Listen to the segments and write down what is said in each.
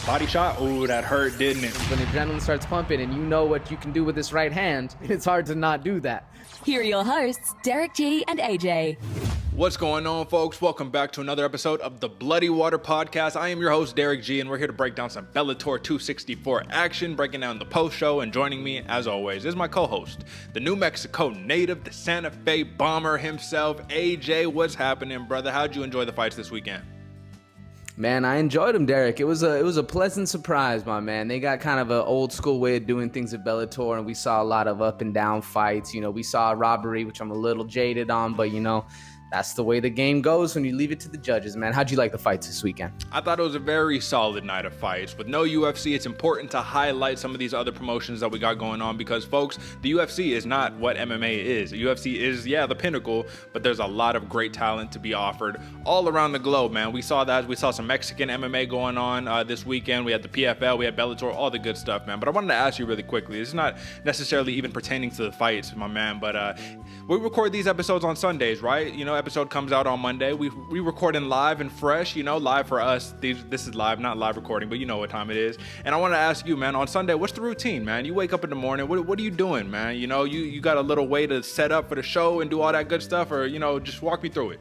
Body shot? Ooh, that hurt, didn't it? When adrenaline starts pumping and you know what you can do with this right hand, it's hard to not do that. Here are your hosts, Derick G and AJ. What's going on, folks? Welcome back to another episode of the Bloody Water Podcast. I am your host, Derick G, and we're here to break down some Bellator 264 action, breaking down the post-show, and joining me, as always, is my co-host, the New Mexico native, the Santa Fe bomber himself, AJ. What's happening, brother? How'd you enjoy the fights this weekend? Man, I enjoyed them, Derick. It was a pleasant surprise, my man. They got kind of an old school way of doing things at Bellator, and we saw a lot of up and down fights. You know, we saw a robbery, which I'm a little jaded on, but you know, that's the way the game goes when you leave it to the judges, man. How'd you like the fights this weekend? I thought it was a very solid night of fights. With no UFC, it's important to highlight some of these other promotions that we got going on because, folks, the UFC is not what MMA is. The UFC is, the pinnacle, but there's a lot of great talent to be offered all around the globe, man. We saw that. We saw some Mexican MMA going on this weekend. We had the PFL, we had Bellator, all the good stuff, man. But I wanted to ask you really quickly. It's not necessarily even pertaining to the fights, my man, but we record these episodes on Sundays, right? You know, episode comes out on Monday. We recording live and fresh, you know, live for us. This is live, not live recording, but you know what time it is. And I want to ask you, man, on Sunday, what's the routine, man? You wake up in the morning, what are you doing, man? You know, you got a little way to set up for the show and do all that good stuff, or, you know, just walk me through it.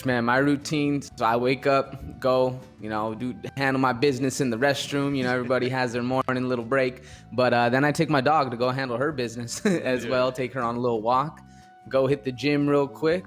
Man, my routine, so I wake up, go, you know, handle my business in the restroom. You know, everybody has their morning little break. But then I take my dog to go handle her business as well, take her on a little walk, go hit the gym real quick,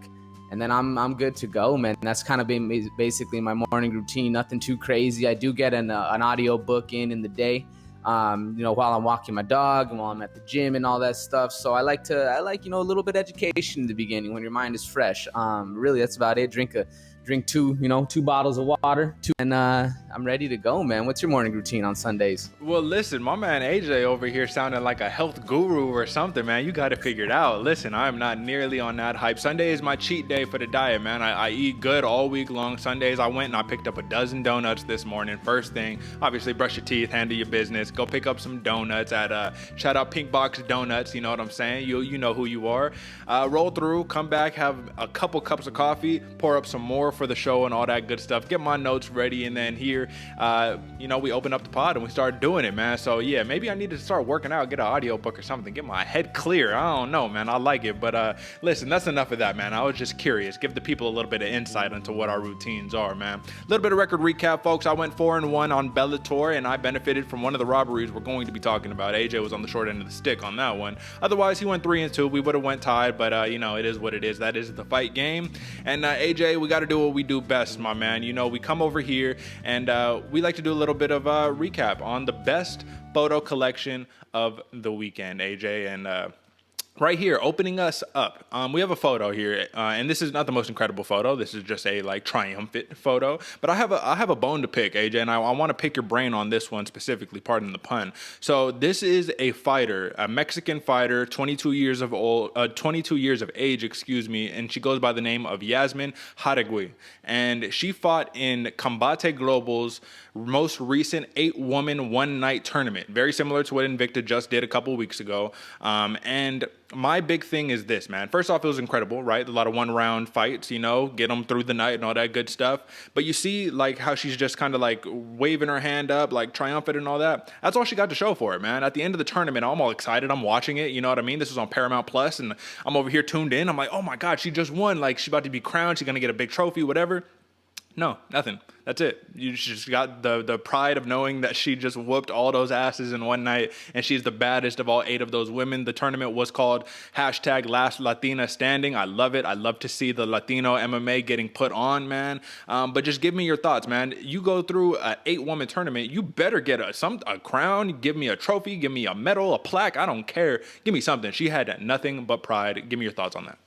and then I'm good to go, man. That's kind of been basically my morning routine, nothing too crazy. I do get an audio book in the day, you know, while I'm walking my dog and while I'm at the gym and all that stuff. So I like, you know, a little bit of education in the beginning when your mind is fresh. Really, that's about it. Drink two bottles of water, and I'm ready to go, man. What's your morning routine on Sundays? Well, listen, my man AJ over here sounding like a health guru or something, man. You got it figured out. Listen, I'm not nearly on that hype. Sunday is my cheat day for the diet, man. I eat good all week long. Sundays, I went and I picked up a dozen donuts this morning. First thing, obviously brush your teeth, handle your business, go pick up some donuts at shout out Pink Box Donuts. You know what I'm saying? You know who you are. Roll through, come back, have a couple cups of coffee, pour up some more for the show and all that good stuff, get my notes ready, and then here you know, we open up the pod and we start doing it, man. So yeah, maybe I need to start working out, get an audio book or something, get my head clear. I don't know, man. I like it, but listen, that's enough of that, man. I was just curious, give the people a little bit of insight into what our routines are, man. A little bit of record recap, folks. I went 4-1 on Bellator, and I benefited from one of the robberies we're going to be talking about. AJ was on the short end of the stick on that one. Otherwise, he went 3-2. We would have went tied, but you know, it is what it is. That is the fight game. And AJ, we got to do what we do best, my man. You know, we come over here and we like to do a little bit of a recap on the best photo collection of the weekend, AJ. And right here, opening us up, we have a photo here, and this is not the most incredible photo. This is just a triumphant photo. But I have a bone to pick, AJ, and I want to pick your brain on this one specifically. Pardon the pun. So this is a fighter, a Mexican fighter, 22 years of age, and she goes by the name of Yasmin Jauregui, and she fought in Combate Global's most recent 8-woman one-night tournament, very similar to what Invicta just did a couple weeks ago, and my big thing is this, man. First off, it was incredible, right? A lot of one-round fights, you know, get them through the night and all that good stuff. But you see, like, how she's just kind of, like, waving her hand up, like, triumphant and all that. That's all she got to show for it, man. At the end of the tournament, I'm all excited. I'm watching it, you know what I mean? This was on Paramount Plus, and I'm over here tuned in. I'm like, oh, my God, she just won. Like, she's about to be crowned. She's going to get a big trophy, whatever. No, nothing. That's it. You just got the pride of knowing that she just whooped all those asses in one night, and she's the baddest of all 8 of those women. The tournament was called #Last Latina Standing. I love it. I love to see the Latino MMA getting put on, man. But just give me your thoughts, man. You go through an 8-woman tournament, you better get a crown, give me a trophy, give me a medal, a plaque. I don't care. Give me something. She had nothing but pride. Give me your thoughts on that.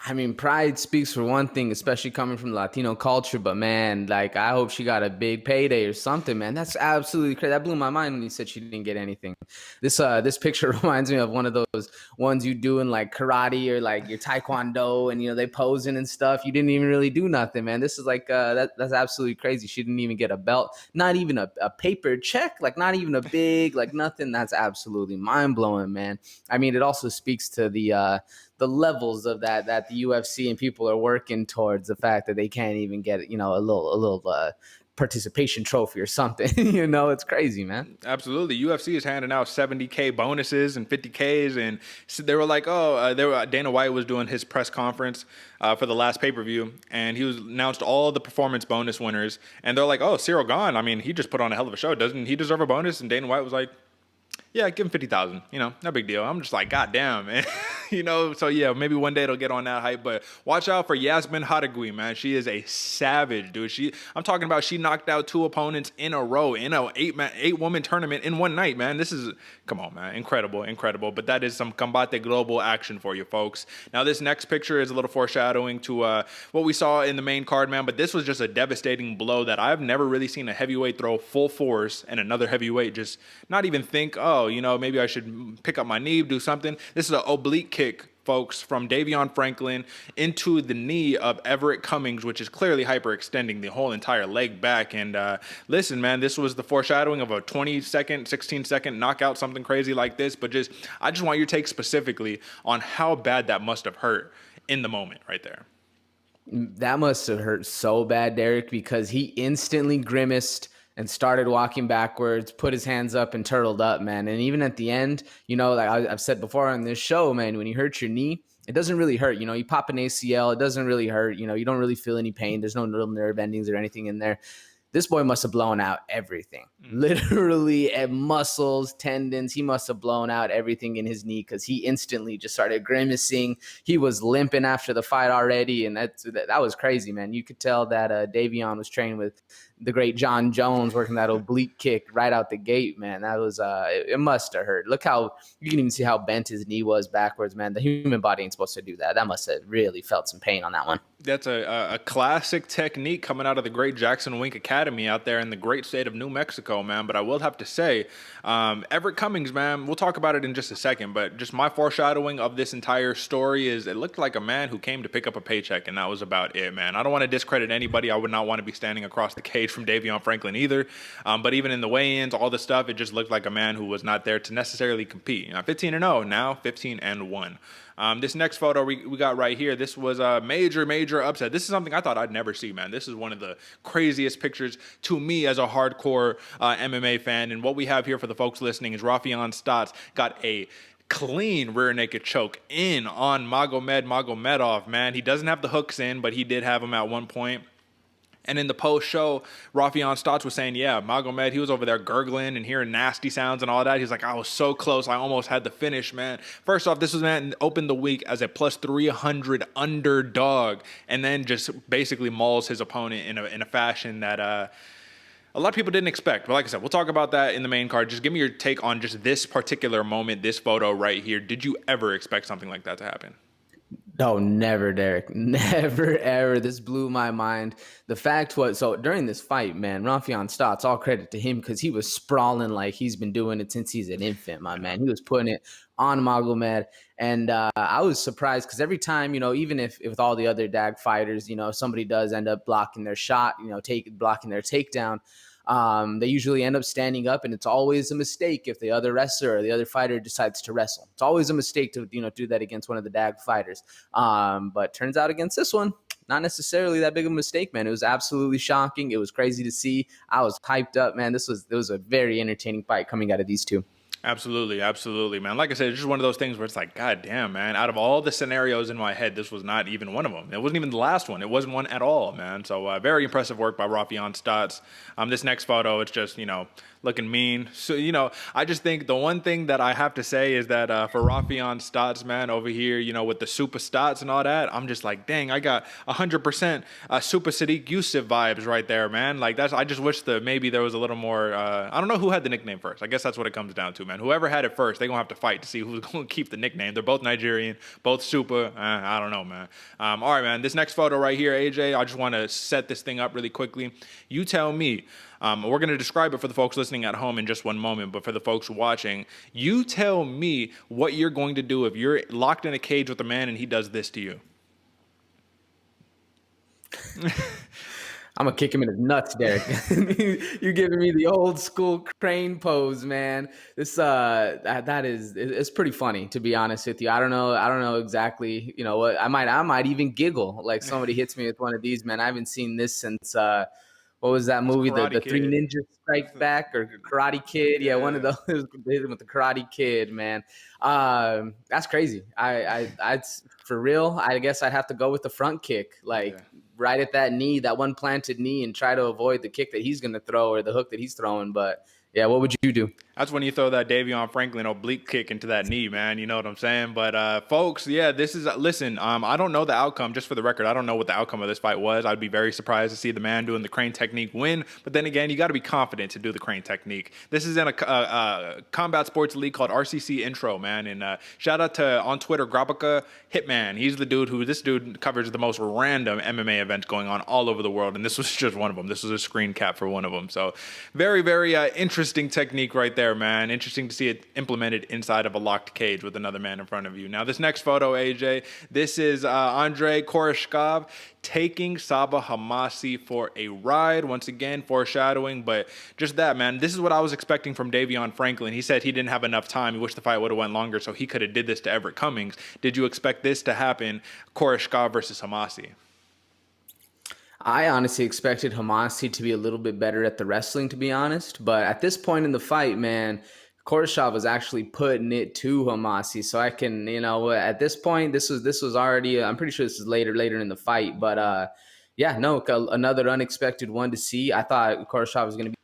I mean, pride speaks for one thing, especially coming from Latino culture. But man, like, I hope she got a big payday or something, man. That's absolutely crazy. That blew my mind when you said she didn't get anything. This picture reminds me of one of those ones you do in like karate or like your taekwondo, and you know they posing and stuff. You didn't even really do nothing, man. This is like that's absolutely crazy. She didn't even get a belt, not even a paper check, like not even a big like nothing. That's absolutely mind blowing, man. I mean, it also speaks to the levels of that the UFC and people are working towards, the fact that they can't even get, you know, a little participation trophy or something. You know, it's crazy, man. Absolutely. UFC is handing out 70K bonuses and 50Ks. And so they were like, Dana White was doing his press conference for the last pay-per-view. And he was announced all the performance bonus winners. And they're like, oh, Cyril Gahn, I mean, he just put on a hell of a show. Doesn't he deserve a bonus? And Dana White was like, yeah, give him 50,000. You know, no big deal. I'm just like, God damn, man. You know, so yeah, maybe one day it'll get on that hype. But watch out for Yasmin Hadagui, man. She is a savage, dude. I'm talking about she knocked out 2 opponents in a row in a 8-woman tournament in one night, man. This is, come on, man, incredible. But that is some Combate Global action for you folks. Now, this next picture is a little foreshadowing to what we saw in the main card, man. But this was just a devastating blow that I've never really seen a heavyweight throw full force and another heavyweight just not even think, oh, you know, maybe I should pick up my knee, do something. This is an oblique kick, folks, from Davion Franklin into the knee of Everett Cummings, which is clearly hyperextending the whole entire leg back. And listen, man, this was the foreshadowing of a 20-second, 16-second knockout, something crazy like this. But I just want your take specifically on how bad that must have hurt in the moment right there. That must have hurt so bad, Derick, because he instantly grimaced and started walking backwards, put his hands up and turtled up, man. And even at the end, you know, like I've said before on this show, man, when you hurt your knee, it doesn't really hurt. You know, you pop an ACL, it doesn't really hurt. You know, you don't really feel any pain. There's no real nerve endings or anything in there. This boy must have blown out everything. Literally muscles, tendons. He must have blown out everything in his knee because he instantly just started grimacing. He was limping after the fight already, and that was crazy, man. You could tell that Davion was training with the great John Jones, working that oblique kick right out the gate, man. That was it must have hurt. Look how you can even see how bent his knee was backwards, man. The human body ain't supposed to do that. That must have really felt some pain on that one. That's a classic technique coming out of the great Jackson Wink Academy out there in the great state of New Mexico, man. But I will have to say, Everett Cummings, man, we'll talk about it in just a second, but just my foreshadowing of this entire story is it looked like a man who came to pick up a paycheck, and that was about it, man. I don't want to discredit anybody. I would not want to be standing across the cage from Davion Franklin either. But even in the weigh-ins, all the stuff, it just looked like a man who was not there to necessarily compete. 15-0, now 15-1. This next photo we got right here, this was a major upset. This is something I thought I'd never see, man. This is one of the craziest pictures to me as a hardcore MMA fan. And what we have here for the folks listening is Raufeon Stots got a clean rear naked choke in on Magomed Magomedov, man. He doesn't have the hooks in, but he did have them at one point. And in the post-show, Raufeon Stots was saying, yeah, Magomed, he was over there gurgling and hearing nasty sounds and all that. He's like, I was so close. I almost had the finish, man. First off, this was, man, opened the week as a plus 300 underdog and then just basically mauls his opponent in a fashion that a lot of people didn't expect. But like I said, we'll talk about that in the main card. Just give me your take on just this particular moment, this photo right here. Did you ever expect something like that to happen? No, never, Derick. Never, ever. This blew my mind. The fact was, so during this fight, man, Raufeon Stots, all credit to him because he was sprawling like he's been doing it since he's an infant, my man. He was putting it on Magomed. And I was surprised because every time, you know, even if with all the other DAG fighters, you know, somebody does end up blocking their shot, you know, blocking their takedown, they usually end up standing up, and it's always a mistake if the other wrestler or the other fighter decides to wrestle. It's always a mistake to, you know, do that against one of the DAG fighters. But turns out against this one, not necessarily that big of a mistake, man. It was absolutely shocking. It was crazy to see. I was hyped up, man. It was a very entertaining fight coming out of these two. Absolutely, man. Like I said, it's just one of those things where it's like, God damn, man. Out of all the scenarios in my head, this was not even one of them. It wasn't even the last one. It wasn't one at all, man. So very impressive work by Raufeon Stots. This next photo, it's just, you know, looking mean. So, you know, I just think the one thing that I have to say is that for Raufeon Stots, man, over here, you know, with the Super Stots and all that, I'm just like, dang, I got 100% Super Sadiq Yusuf vibes right there, man. Like, I just wish maybe there was a little more, I don't know who had the nickname first. I guess that's what it comes down to, man. Whoever had it first, they're going to have to fight to see who's going to keep the nickname. They're both Nigerian, both Super. I don't know, man. All right, man. This next photo right here, AJ, I just want to set this thing up really quickly. You tell me. We're going to describe it for the folks listening at home in just one moment, but for the folks watching, you tell me what you're going to do if you're locked in a cage with a man and he does this to you. I'm going to kick him in his nuts, Derick. You're giving me the old school crane pose, man. This it's pretty funny, to be honest with you. I don't know exactly, you know what, I might even giggle like somebody hits me with one of these, man. I haven't seen this since what was that movie? The Karate Three Kid. Ninjas Strike Back or Karate Kid? Yeah, one of Yeah. those with the Karate Kid, man. That's crazy. I for real. I guess I'd have to go with the front kick, like Yeah. right at that knee, that one planted knee, and try to avoid the kick that he's gonna throw or the hook that he's throwing. But yeah, what would you do? That's when you throw that Davion Franklin oblique kick into that knee, man. You know what I'm saying? But folks, yeah, this is listen. I don't know the outcome. Just for the record, I don't know what the outcome of this fight was. I'd be very surprised to see the man doing the crane technique win. But then again, you got to be confident to do the crane technique. This is in a combat sports league called RCC Intro, man. And shout out to on Twitter Grabaka Hitman. He's the dude this dude covers the most random MMA events going on all over the world, and this was just one of them. This was a screen cap for one of them. So very, very interesting technique right there, man. Interesting to see it implemented inside of a locked cage with another man in front of you. Now, this next photo, AJ, this is Andrey Koreshkov taking Sabah Homasi for a ride. Once again, foreshadowing, but just that, man. This is what I was expecting from Davion Franklin. He said he didn't have enough time. He wished the fight would have went longer, so he could have did this to Everett Cummings. Did you expect this to happen, Koreshkov versus Homasi? I honestly expected Homasi to be a little bit better at the wrestling, to be honest. But at this point in the fight, man, Koreshov was actually putting it to Homasi. So I can, at this point, this was already. I'm pretty sure this is later in the fight. But yeah, no, another unexpected one to see. I thought Koreshov was going to be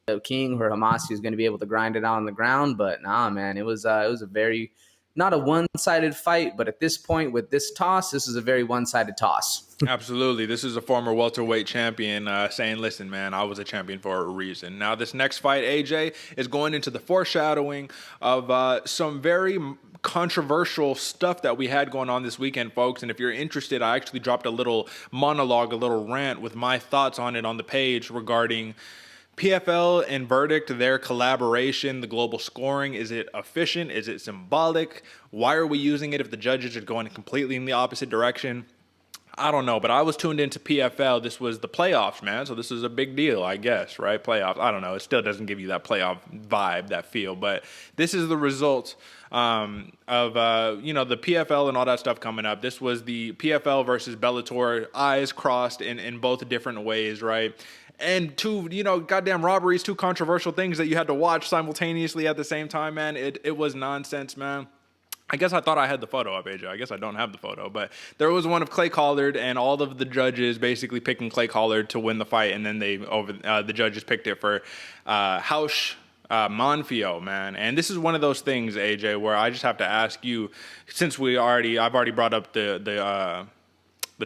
the king, where Homasi was going to be able to grind it out on the ground. But nah, man, it was a very not a one-sided fight. But at this point, with this toss, this is a very one-sided toss. Absolutely. This is a former welterweight champion saying, listen, man, I was a champion for a reason. Now, this next fight, AJ, is going into the foreshadowing of some very controversial stuff that we had going on this weekend, folks. And if you're interested, I actually dropped a little monologue, a little rant with my thoughts on it on the page regarding PFL and Verdict, their collaboration, the global scoring. Is it efficient? Is it symbolic? Why are we using it if the judges are going completely in the opposite direction? I don't know, but I was tuned into PFL. This was the playoffs, man. So this is a big deal, I guess, right? Playoffs. I don't know. It still doesn't give you that playoff vibe, that feel. But this is the result of the PFL and all that stuff coming up. This was the PFL versus Bellator, eyes crossed in both different ways, right? And two, goddamn robberies, two controversial things that you had to watch simultaneously at the same time, man. It was nonsense, man. I guess I thought I had the photo up, AJ. I guess I don't have the photo, but there was one of Clay Collard and all of the judges basically picking Clay Collard to win the fight, and then the judges picked it for House Monfio, man. And this is one of those things, AJ, where I just have to ask you, since I've already brought up the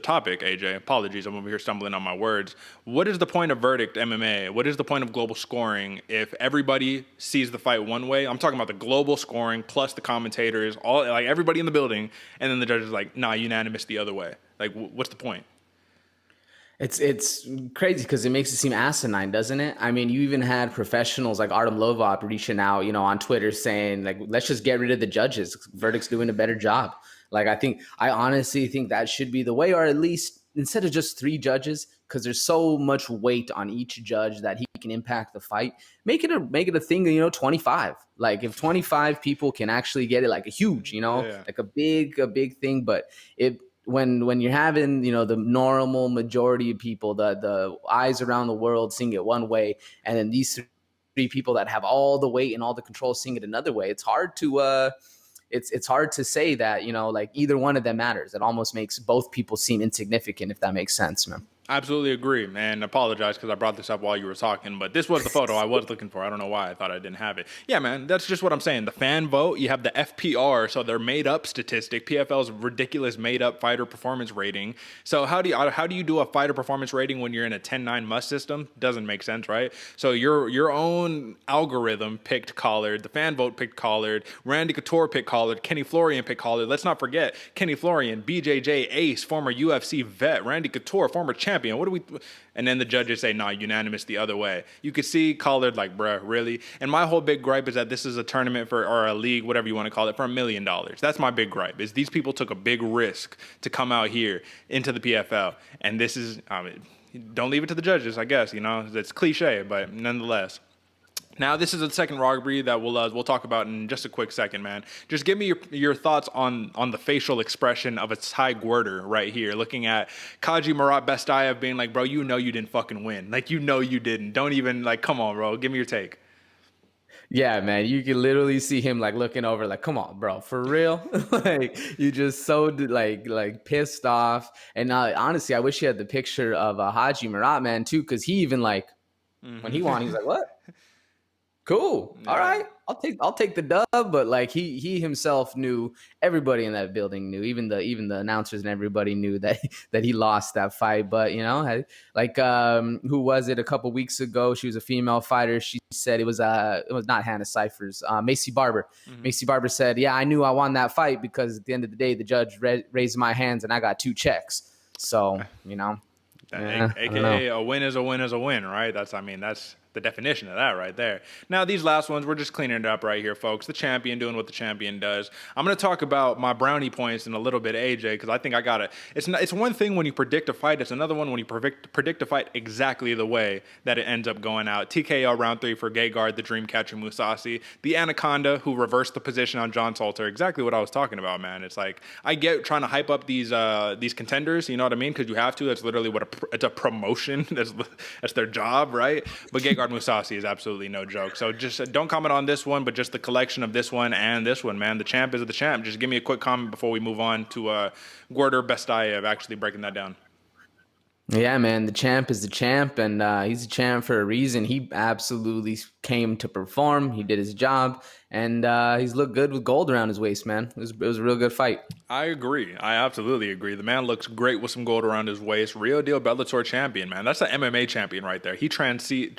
topic, AJ. Apologies, I'm over here stumbling on my words. What is the point of Verdict MMA? What is the point of global scoring if everybody sees the fight one way? I'm talking about the global scoring plus the commentators, all like everybody in the building, and then the judge is like, nah, unanimous the other way. Like, what's the point? It's crazy because it makes it seem asinine, doesn't it? I mean, you even had professionals like Artem Lovop reaching out, on Twitter saying, like, let's just get rid of the judges. Verdict's doing a better job. Like, I honestly think that should be the way, or at least instead of just 3 judges, because there's so much weight on each judge that he can impact the fight. Make it a thing, 25. Like, if 25 people can actually get it, like a huge, like a big thing. But when you're having, the normal majority of people, the eyes around the world seeing it one way, and then these 3 people that have all the weight and all the control seeing it another way, it's hard to it's hard to say that, like either one of them matters. It almost makes both people seem insignificant, if that makes sense, man. Absolutely agree, man. Apologize because I brought this up while you were talking, but this was the photo I was looking for. I don't know why I thought I didn't have it. Yeah, man, that's just what I'm saying. The fan vote, you have the FPR, so they're made-up statistic. PFL's ridiculous made-up fighter performance rating. So how do you do a fighter performance rating when you're in a 10-9 must system? Doesn't make sense, right? So your own algorithm picked Collard. The fan vote picked Collard. Randy Couture picked Collard. Kenny Florian picked Collard. Let's not forget Kenny Florian, BJJ ace, former UFC vet. Randy Couture, former champion. And then the judges say, nah, unanimous the other way. You could see Collard like, bruh, really? And my whole big gripe is that this is a tournament or a league, whatever you want to call it, for $1 million. That's my big gripe, is these people took a big risk to come out here into the PFL. And this is, don't leave it to the judges, I guess, it's cliche, but nonetheless. Now, this is the second robbery that we'll talk about in just a quick second, man. Just give me your thoughts on the facial expression of a Ty Gwerder right here, looking at Khadzhimurat Bestayev being like, bro, you know you didn't fucking win. Like, you know you didn't. Don't even, like, come on, bro. Give me your take. Yeah, man, you can literally see him like looking over, like, "Come on, bro, for real?" Like, you just so like pissed off. And honestly, I wish you had the picture of Khadzhimurat, man, too, because he even like when he won, he was like, "What? Cool, all right, I'll take the dub." But like he himself knew, everybody in that building knew, even the announcers and everybody knew that he lost that fight. But like who was it a couple weeks ago? She was a female fighter. She said it was not Hannah Cyphers, Macy Barber. Macy Barber said, "Yeah, I knew I won that fight because at the end of the day, the judge raised my hands and I got 2 checks." So AKA a win is a win is a win, right? That's the definition of that right there. Now, these last ones, we're just cleaning it up right here, folks. The champion doing what the champion does. I'm going to talk about my brownie points in a little bit, AJ, because I think I got it. It's one thing when you predict a fight. It's another one when you predict a fight exactly the way that it ends up going out. TKO round 3 for Gegard, the Dreamcatcher Mousasi. The Anaconda, who reversed the position on John Salter. Exactly what I was talking about, man. It's like, I get trying to hype up these contenders, you know what I mean? Because you have to. That's literally it's a promotion. That's their job, right? But Gegard Mousasi is absolutely no joke. So just don't comment on this one, but just the collection of this one and this one, man. The champ is the champ. Just give me a quick comment before we move on to Gwerder Bestayev, actually breaking that down. Yeah, man, the champ is the champ, and he's a champ for a reason. He absolutely came to perform. He did his job, and he's looked good with gold around his waist, man. It was a real good fight. I agree. I absolutely agree. The man looks great with some gold around his waist. Real deal Bellator champion, man. That's an MMA champion right there. He transcends,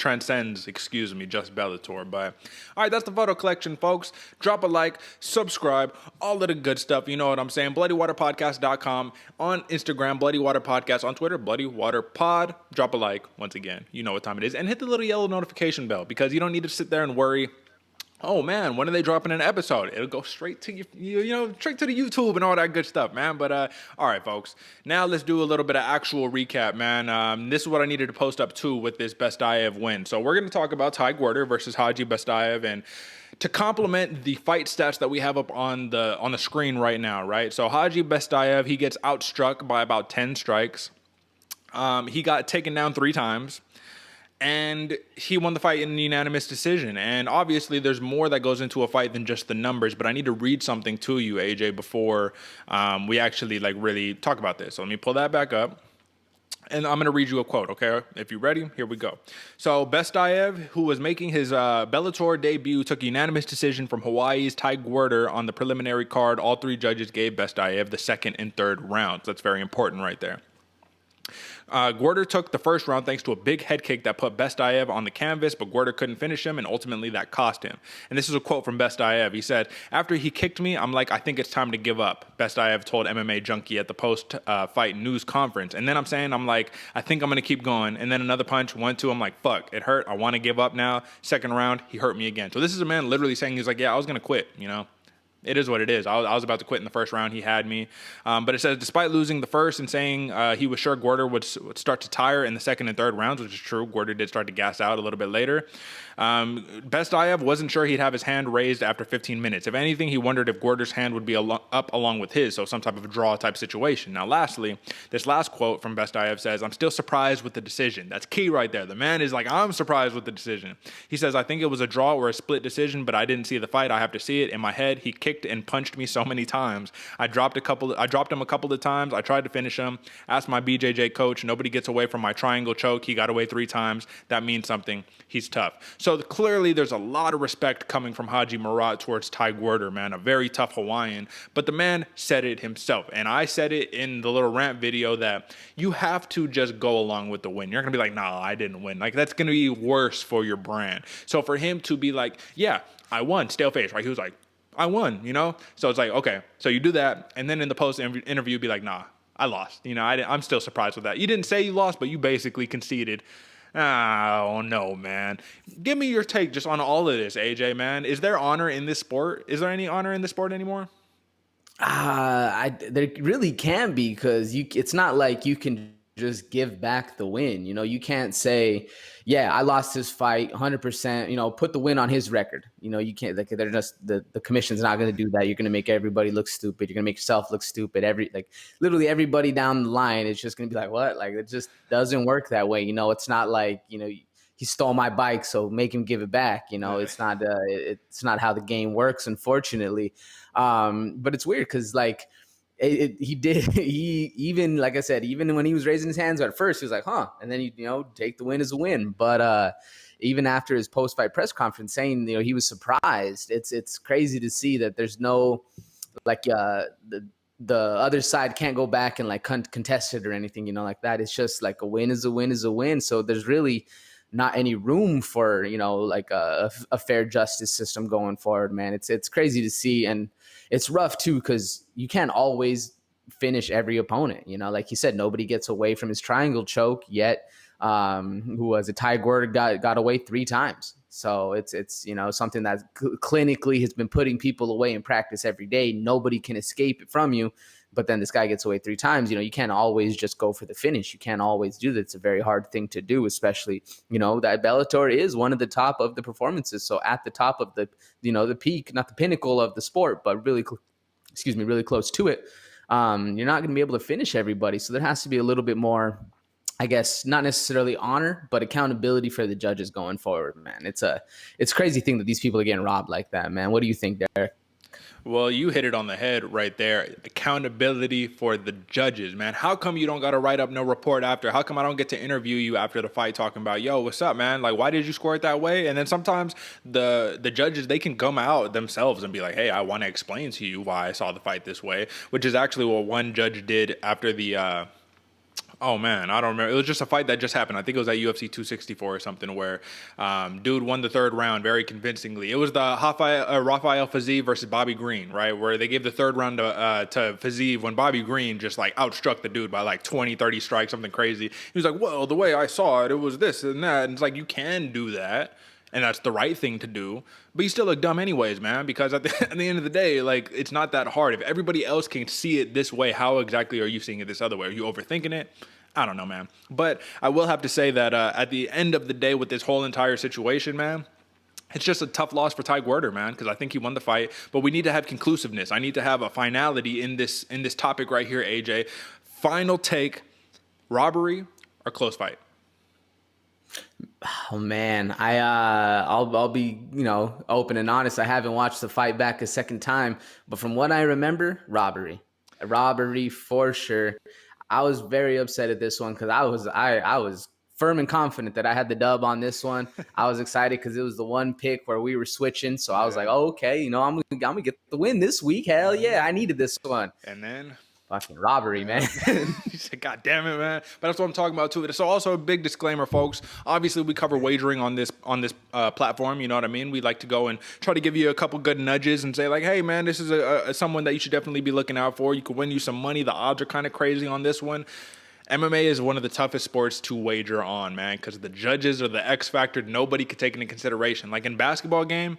just Bellator. But, all right, that's the photo collection, folks. Drop a like, subscribe, all of the good stuff. You know what I'm saying. BloodyWaterPodcast.com on Instagram, Bloody Water Podcast on Twitter, Bloody Water Pod. Drop a like once again. You know what time it is. And hit the little yellow notification bell because you don't need to sit there and worry, oh man, when are they dropping an episode? It'll go straight to straight to the YouTube and all that good stuff, man. But all right, folks. Now let's do a little bit of actual recap, man. This is what I needed to post up too with this Bestayev win. So we're gonna talk about Ty Gwerder versus Hadji Bestayev, and to complement the fight stats that we have up on the screen right now, right? So Hadji Bestayev, he gets outstruck by about 10 strikes. He got taken down 3 times. And he won the fight in a unanimous decision. And obviously, there's more that goes into a fight than just the numbers. But I need to read something to you, AJ, before we actually really talk about this. So let me pull that back up. And I'm going to read you a quote, okay? If you're ready, here we go. So Bestayev, who was making his Bellator debut, took a unanimous decision from Hawaii's Ty Gwerder on the preliminary card. All 3 judges gave Bestayev the 2nd and 3rd rounds. That's very important right there. Gwerder took the first round thanks to a big head kick that put Bestayev on the canvas, but Gwerder couldn't finish him, and ultimately that cost him. And this is a quote from Bestayev. He said, "After he kicked me, I'm like, I think it's time to give up," Bestayev told MMA Junkie at the post-fight news conference. And then I'm like, I think I'm going to keep going. And then another punch, 1-2, I'm like, fuck, it hurt. I want to give up now. Second round, he hurt me again. So this is a man literally saying, he's like, yeah, I was going to quit, you know. It is what it is. I was about to quit in the first round. He had me. But it says, despite losing the first and saying he was sure Gwerder would start to tire in the 2nd and 3rd rounds, which is true. Gwerder did start to gas out a little bit later. Bestayev wasn't sure he'd have his hand raised after 15 minutes. If anything, he wondered if Gwerder's hand would be up along with his, so some type of a draw type situation. Now, lastly, this last quote from Bestayev says, "I'm still surprised with the decision." That's key right there. The man is like, I'm surprised with the decision. He says, "I think it was a draw or a split decision, but I didn't see the fight. I have to see it. In my head, he kicked and punched me so many times. I dropped him a couple of times. I tried to finish him. Asked my BJJ coach. Nobody gets away from my triangle choke. He got away 3 times. That means something. He's tough." So clearly there's a lot of respect coming from Khadzhimurat towards Ty Gwerder, man, a very tough Hawaiian. But the man said it himself. And I said it in the little rant video that you have to just go along with the win. You're not going to be like, nah, I didn't win. Like, that's going to be worse for your brand. So for him to be like, yeah, I won, stale face, right? He was like, I won, you know? So it's like, okay, so you do that. And then in the post interview, be like, nah, I lost. You know, I'm still surprised with that. You didn't say you lost, but you basically conceded. Oh, no, man. Give me your take just on all of this, AJ, man. Is there honor in this sport? Is there any honor in this sport anymore? There really can be, because it's not like you can just give back the win. You know, you can't say, yeah, I lost this fight 100%, you know, put the win on his record. You know, you can't, like, they're just, the commission's not going to do that. You're going to make everybody look stupid. You're going to make yourself look stupid. Literally everybody down the line is just going to be like, what? Like, it just doesn't work that way. You know, it's not like, you know, he stole my bike, so make him give it back. You know, it's not how the game works, unfortunately. But it's weird because, like, he even, like I said, even when he was raising his hands at first, he was like, huh, and then you know, take the win as a win. But even after his post-fight press conference saying, you know, he was surprised, it's crazy to see that there's no, like, the other side can't go back and like contest it or anything, you know, like that. It's just like a win is a win is a win. So there's really not any room for, you know, like a fair justice system going forward, man. It's crazy to see. And it's rough too, because you can't always finish every opponent. You know, like you said, nobody gets away from his triangle choke yet. Who was it? Ty Gwerder got away 3 times. So it's you know, something that clinically has been putting people away in practice every day. Nobody can escape it from you. But then this guy gets away 3 times. You know, you can't always just go for the finish. You can't always do that. It's a very hard thing to do, especially, you know, that Bellator is one of the top of the performances. So at the top of the, you know, the peak, not the pinnacle of the sport, but really, really close to it. You're not going to be able to finish everybody. So there has to be a little bit more, I guess, not necessarily honor, but accountability for the judges going forward, man. It's a crazy thing that these people are getting robbed like that, man. What do you think, Derek? Well, you hit it on the head right there. Accountability for the judges, man. How come you don't got to write up no report after? How come I don't get to interview you after the fight talking about, yo, what's up, man? Like, why did you score it that way? And then sometimes the judges, they can come out themselves and be like, hey, I want to explain to you why I saw the fight this way, which is actually what one judge did after the oh, man, I don't remember. It was just a fight that just happened. I think it was at UFC 264 or something where dude won the 3rd round very convincingly. It was the Raufeon Fiziev versus Bobby Green, right, where they gave the 3rd round to Fiziev when Bobby Green just, like, outstruck the dude by, like, 20, 30 strikes, something crazy. He was like, well, the way I saw it, it was this and that. And it's like, you can do that. And that's the right thing to do. But you still look dumb anyways, man, because at the end of the day, like, it's not that hard. If everybody else can see it this way, how exactly are you seeing it this other way? Are you overthinking it? I don't know, man. But I will have to say that at the end of the day with this whole entire situation, man, it's just a tough loss for Ty Gwerder, man, because I think he won the fight. But we need to have conclusiveness. I need to have a finality in this topic right here, AJ. Final take, robbery or close fight? Oh man, I'll be, you know, open and honest. I haven't watched the fight back a second time, but from what I remember, robbery for sure. I was very upset at this one because I was firm and confident that I had the dub on this one. I was excited because it was the one pick where we were switching, so I was like, oh, okay, you know, I'm gonna get the win this week. Hell yeah, I needed this one. And then fucking robbery, man. You said, God damn it, man. But that's what I'm talking about too. It's also a big disclaimer, folks. Obviously, we cover wagering on this platform. You know what I mean? We like to go and try to give you a couple good nudges and say, like, hey, man, this is someone that you should definitely be looking out for. You could win you some money. The odds are kind of crazy on this one. MMA is one of the toughest sports to wager on, man, because the judges are the X factor. Nobody could take into consideration. Like in basketball game,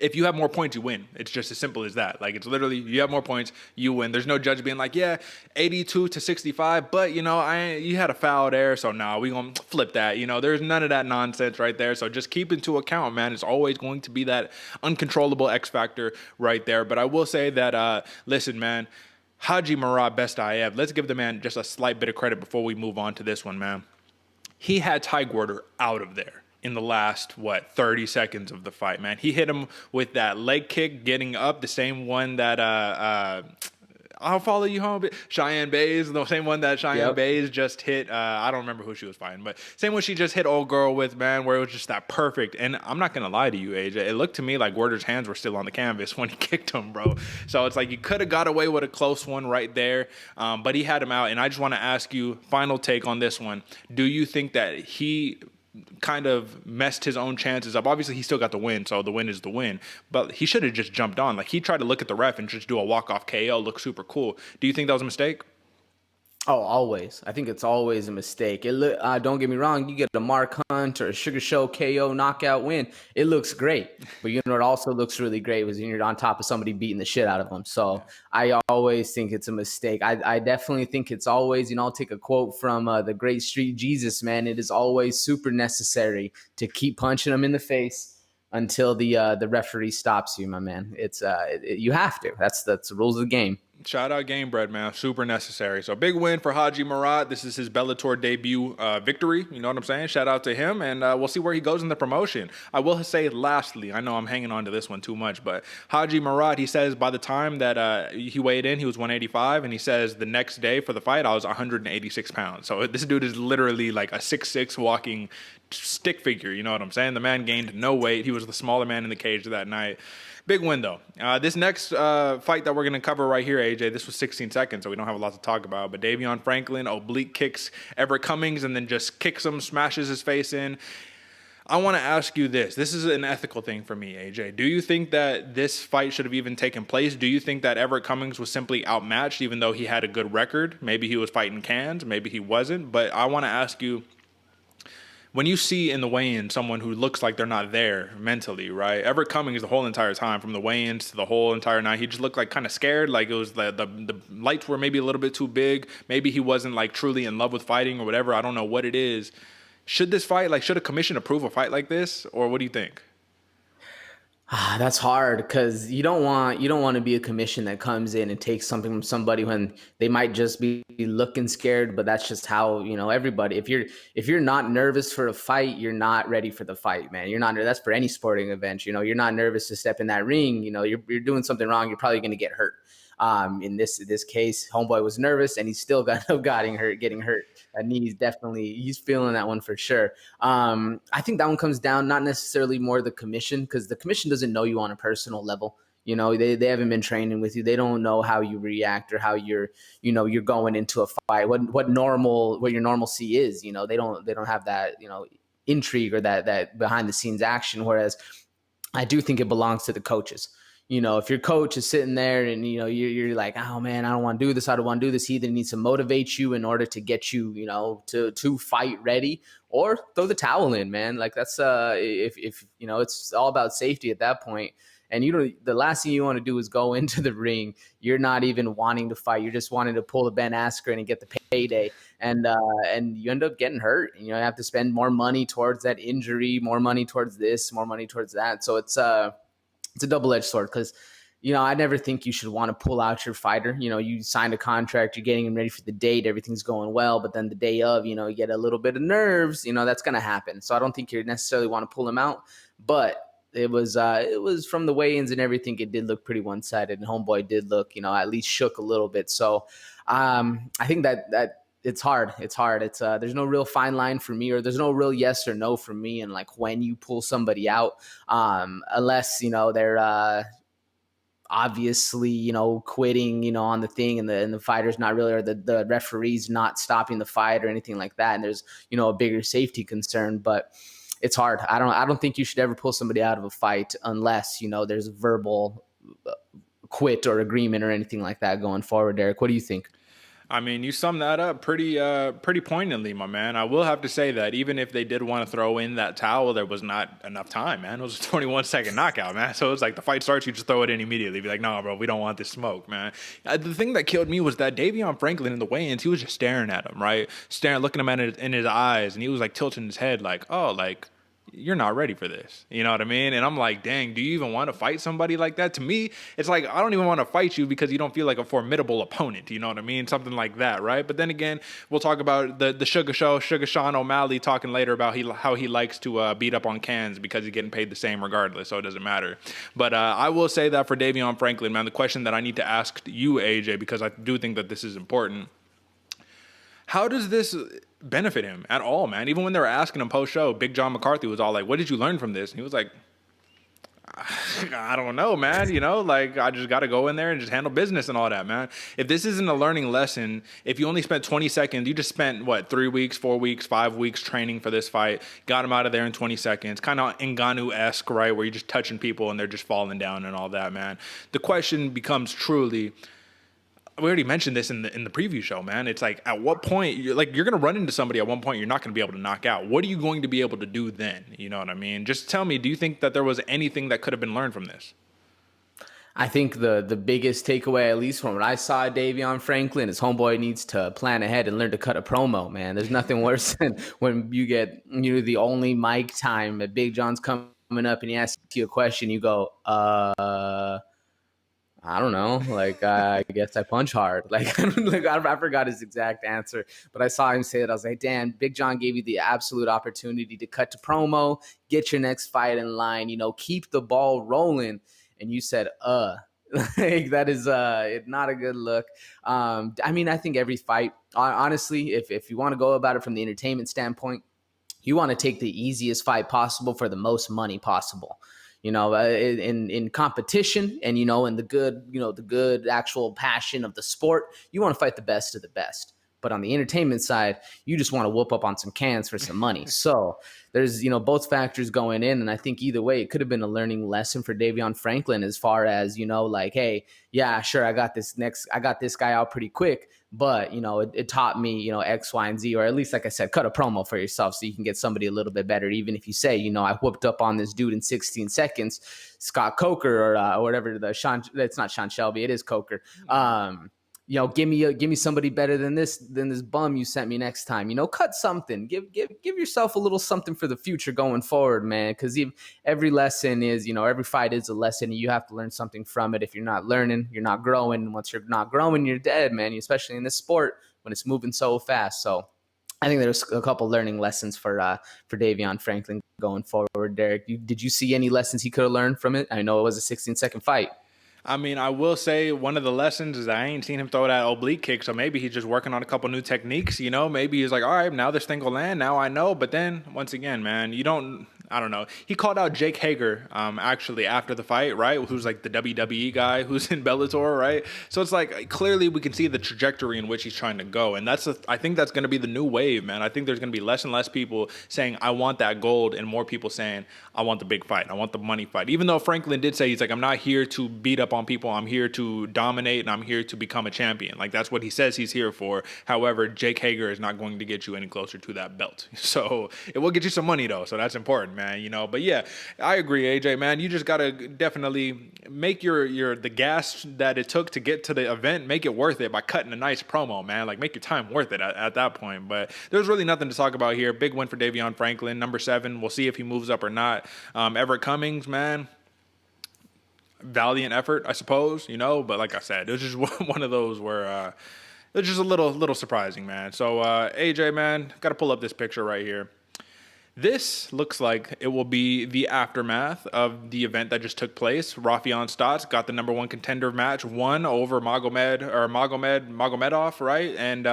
if you have more points, you win. It's just as simple as that. Like, it's literally, you have more points, you win. There's no judge being like, yeah, 82-65, but, you know, you had a foul there, so nah, we gonna flip that. You know, there's none of that nonsense right there. So just keep into account, man. It's always going to be that uncontrollable X factor right there. But I will say that, listen, man, Khadzhimurat, best I have. Let's give the man just a slight bit of credit before we move on to this one, man. He had Ty Gwerder out of there in the last, 30 seconds of the fight, man. He hit him with that leg kick getting up, the same one that I'll follow you home. Cheyenne Bays, the same one that Cheyenne Bays just hit. I don't remember who she was fighting, but same one she just hit old girl with, man, where it was just that perfect. And I'm not going to lie to you, AJ. It looked to me like Werder's hands were still on the canvas when he kicked him, bro. So it's like you could have got away with a close one right there, but he had him out. And I just want to ask you, final take on this one. Do you think that he kind of messed his own chances up? Obviously, he still got the win, so the win is the win. But he should have just jumped on. Like, he tried to look at the ref and just do a walk-off KO, look super cool. Do you think that was a mistake? Oh, always. I think it's always a mistake. Don't get me wrong. You get a Mark Hunt or a Sugar Show KO knockout win. It looks great. But you know what also looks really great was when you're on top of somebody beating the shit out of them. So I always think it's a mistake. I definitely think it's always, I'll take a quote from the great Street Jesus, man. It is always super necessary to keep punching them in the face until the referee stops you, my man. You have to. That's the rules of the game. Shout out Game Bread, man. Super necessary. So big win for Khadzhimurat. This is his Bellator debut victory. You know what I'm saying? Shout out to him, and we'll see where he goes in the promotion. I will say lastly, I know I'm hanging on to this one too much, but Khadzhimurat, he says by the time that he weighed in, he was 185, and he says the next day for the fight, I was 186 pounds. So this dude is literally like a 6'6" walking stick figure. You know what I'm saying? The man gained no weight. He was the smaller man in the cage that night. Big win, though. This next fight that we're going to cover right here, AJ, this was 16 seconds, so we don't have a lot to talk about. But Davion Franklin oblique kicks Everett Cummings and then just kicks him, smashes his face in. I want to ask you this. This is an ethical thing for me, AJ. Do you think that this fight should have even taken place? Do you think that Everett Cummings was simply outmatched, even though he had a good record? Maybe he was fighting cans. Maybe he wasn't. But I want to ask you, when you see in the weigh-in someone who looks like they're not there mentally, right? Everett Cummings the whole entire time, from the weigh-ins to the whole entire night, he just looked like kind of scared, like it was the lights were maybe a little bit too big. Maybe he wasn't like truly in love with fighting or whatever. I don't know what it is. Should this fight, like, should a commission approve a fight like this, or what do you think? That's hard because you don't want to be a commission that comes in and takes something from somebody when they might just be looking scared, but that's just how, everybody, if you're not nervous for a fight, you're not ready for the fight, man. You're not, that's for any sporting event, you're not nervous to step in that ring, you're doing something wrong, you're probably going to get hurt. In this case, homeboy was nervous and he still got getting hurt. And he's feeling that one for sure. I think that one comes down not necessarily more the commission, because the commission doesn't know you on a personal level. They haven't been training with you. They don't know how you react or how you're going into a fight. What your normalcy is. They don't have that intrigue or that behind the scenes action. Whereas I do think it belongs to the coaches. If your coach is sitting there and, you're like, oh man, I don't want to do this. I don't want to do this. He either needs to motivate you in order to get you, to fight ready, or throw the towel in, man. Like that's, if it's all about safety at that point. And the last thing you want to do is go into the ring. You're not even wanting to fight. You're just wanting to pull the Ben Askren and get the payday. And you end up getting hurt. You have to spend more money towards that injury, more money towards this, more money towards that. So it's a double-edged sword, because, I never think you should want to pull out your fighter. You signed a contract, you're getting him ready for the date, everything's going well, but then the day of, you get a little bit of nerves, that's going to happen. So I don't think you necessarily want to pull him out, but it was from the weigh-ins and everything, it did look pretty one-sided, and homeboy did look, at least shook a little bit. So I think that it's hard. There's no real fine line for me, or there's no real yes or no for me. And like when you pull somebody out, unless, they're, obviously, quitting, on the thing, and the fighter's not really, or the referee's not stopping the fight or anything like that. And there's, a bigger safety concern, but it's hard. I don't think you should ever pull somebody out of a fight unless, there's a verbal quit or agreement or anything like that going forward. Derick, what do you think? I mean, you summed that up pretty poignantly, my man. I will have to say that even if they did want to throw in that towel, there was not enough time, man. It was a 21-second knockout, man. So it's like the fight starts, you just throw it in immediately. Be like, no, bro, we don't want this smoke, man. The thing that killed me was that Davion Franklin in the weigh-ins, he was just staring at him, right? Looking him in his eyes, and he was like tilting his head like, oh, like, you're not ready for this. You know what I mean? And I'm like, dang, do you even want to fight somebody like that? To me, it's like, I don't even want to fight you because you don't feel like a formidable opponent. You know what I mean? Something like that, right? But then again, we'll talk about the Sugar Sean O'Malley talking later about how he likes to beat up on cans because he's getting paid the same regardless, so it doesn't matter. But I will say that for Davion Franklin, man, the question that I need to ask you, AJ, because I do think that this is important, how does this benefit him at all, man? Even when they were asking him post-show, Big John McCarthy was all like, what did you learn from this? And he was like, I don't know, man. Like, I just got to go in there and just handle business and all that, man. If this isn't a learning lesson, if you only spent 20 seconds, you just spent, 3 weeks, 4 weeks, 5 weeks training for this fight, got him out of there in 20 seconds, kind of Ngannou-esque, right, where you're just touching people and they're just falling down and all that, man. The question becomes truly, we already mentioned this in the preview show, man. It's like, at what point you're going to run into somebody at one point you're not going to be able to knock out. What are you going to be able to do then? You know what I mean? Just tell me, do you think that there was anything that could have been learned from this? I think the biggest takeaway, at least from what I saw, Davion Franklin, is homeboy needs to plan ahead and learn to cut a promo, man. There's nothing worse than when you get, the only mic time at Big John's coming up and he asks you a question, you go, I don't know. Like, I guess I punch hard. Like, I forgot his exact answer, but I saw him say it. I was like, damn, Big John gave you the absolute opportunity to cut to promo, get your next fight in line, keep the ball rolling. And you said, like, that is not a good look. I think every fight, honestly, if you want to go about it from the entertainment standpoint, you want to take the easiest fight possible for the most money possible. In competition and, in the good actual passion of the sport, you want to fight the best of the best. But on the entertainment side, you just want to whoop up on some cans for some money. So there's, both factors going in. And I think either way, it could have been a learning lesson for Davion Franklin as far as, like, hey, yeah, sure, I got this guy out pretty quick. But, it taught me, X, Y, and Z, or at least, like I said, cut a promo for yourself so you can get somebody a little bit better. Even if you say, I whooped up on this dude in 16 seconds, Scott Coker or whatever, it's not Sean Shelby, it is Coker. Give me somebody better than this bum you sent me next time. Cut something. Give yourself a little something for the future going forward, man. Because every lesson is, every fight is a lesson. And you have to learn something from it. If you're not learning, you're not growing. And once you're not growing, you're dead, man. Especially in this sport when it's moving so fast. So I think there's a couple learning lessons for Davion Franklin going forward. Derick, did you see any lessons he could have learned from it? I know it was a 16-second fight. I mean, I will say one of the lessons is I ain't seen him throw that oblique kick, so maybe he's just working on a couple new techniques, Maybe he's like, all right, now this thing will land, now I know. But then, once again, man, I don't know. He called out Jake Hager, actually, after the fight, right? Who's like the WWE guy who's in Bellator, right? So it's like, clearly we can see the trajectory in which he's trying to go. And I think that's going to be the new wave, man. I think there's going to be less and less people saying, I want that gold, and more people saying, I want the big fight. I want the money fight. Even though Franklin did say, he's like, I'm not here to beat up on people. I'm here to dominate, and I'm here to become a champion. Like, that's what he says he's here for. However, Jake Hager is not going to get you any closer to that belt. So it will get you some money, though. So that's important, man, But yeah, I agree, AJ, man. You just got to definitely make the gas that it took to get to the event, make it worth it by cutting a nice promo, man. Like, make your time worth it at that point. But there's really nothing to talk about here. Big win for Davion Franklin, number 7. We'll see if he moves up or not. Everett Cummings, man. Valiant effort, I suppose, but like I said, it was just one of those where it was just a little surprising, man. So AJ, man, got to pull up this picture right here. This looks like it will be the aftermath of the event that just took place. Raufeon Stots got the number 1 contender match, won over Magomed Magomedov, right? And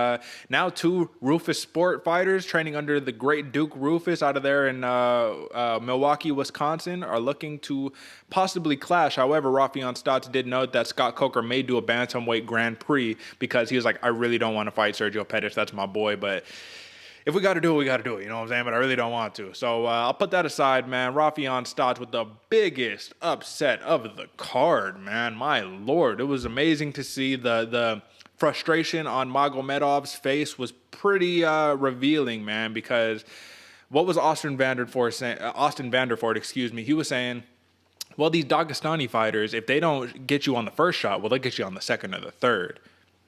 now 2 Roufusport fighters training under the great Duke Roufus out of there in Milwaukee, Wisconsin, are looking to possibly clash. However, Raufeon Stots did note that Scott Coker may do a bantamweight Grand Prix because he was like, I really don't want to fight Sergio Pettis. That's my boy, but if we got to do it, we got to do it. You know what I'm saying? But I really don't want to. So I'll put that aside, man. Raufeon Stots with the biggest upset of the card, man. My Lord. It was amazing to see the frustration on Magomedov's face was pretty revealing, man, because what was Austin Vanderford, excuse me, he was saying, well, these Dagestani fighters, if they don't get you on the first shot, well, they'll get you on the second or the third.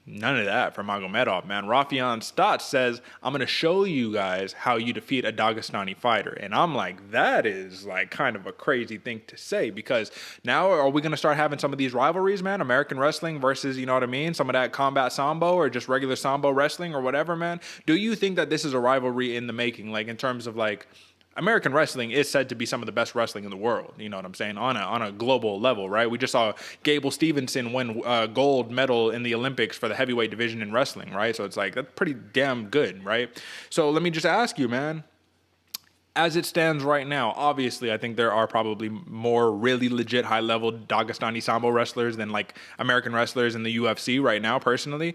None of that for Magomedov, man. Raufeon Stots says, I'm going to show you guys how you defeat a Dagestani fighter. And I'm like, that is like kind of a crazy thing to say, because now are we going to start having some of these rivalries, man? American wrestling versus, you know what I mean? Some of that combat sambo or just regular sambo wrestling or whatever, man. Do you think that this is a rivalry in the making? Like, in terms of like, American wrestling is said to be some of the best wrestling in the world, you know what I'm saying, on a global level, right? We just saw Gable Stevenson win gold medal in the Olympics for the heavyweight division in wrestling, right? So it's like, that's pretty damn good, right? So let me just ask you, man, as it stands right now, obviously, I think there are probably more really legit high-level Dagestani Sambo wrestlers than like American wrestlers in the UFC right now, personally.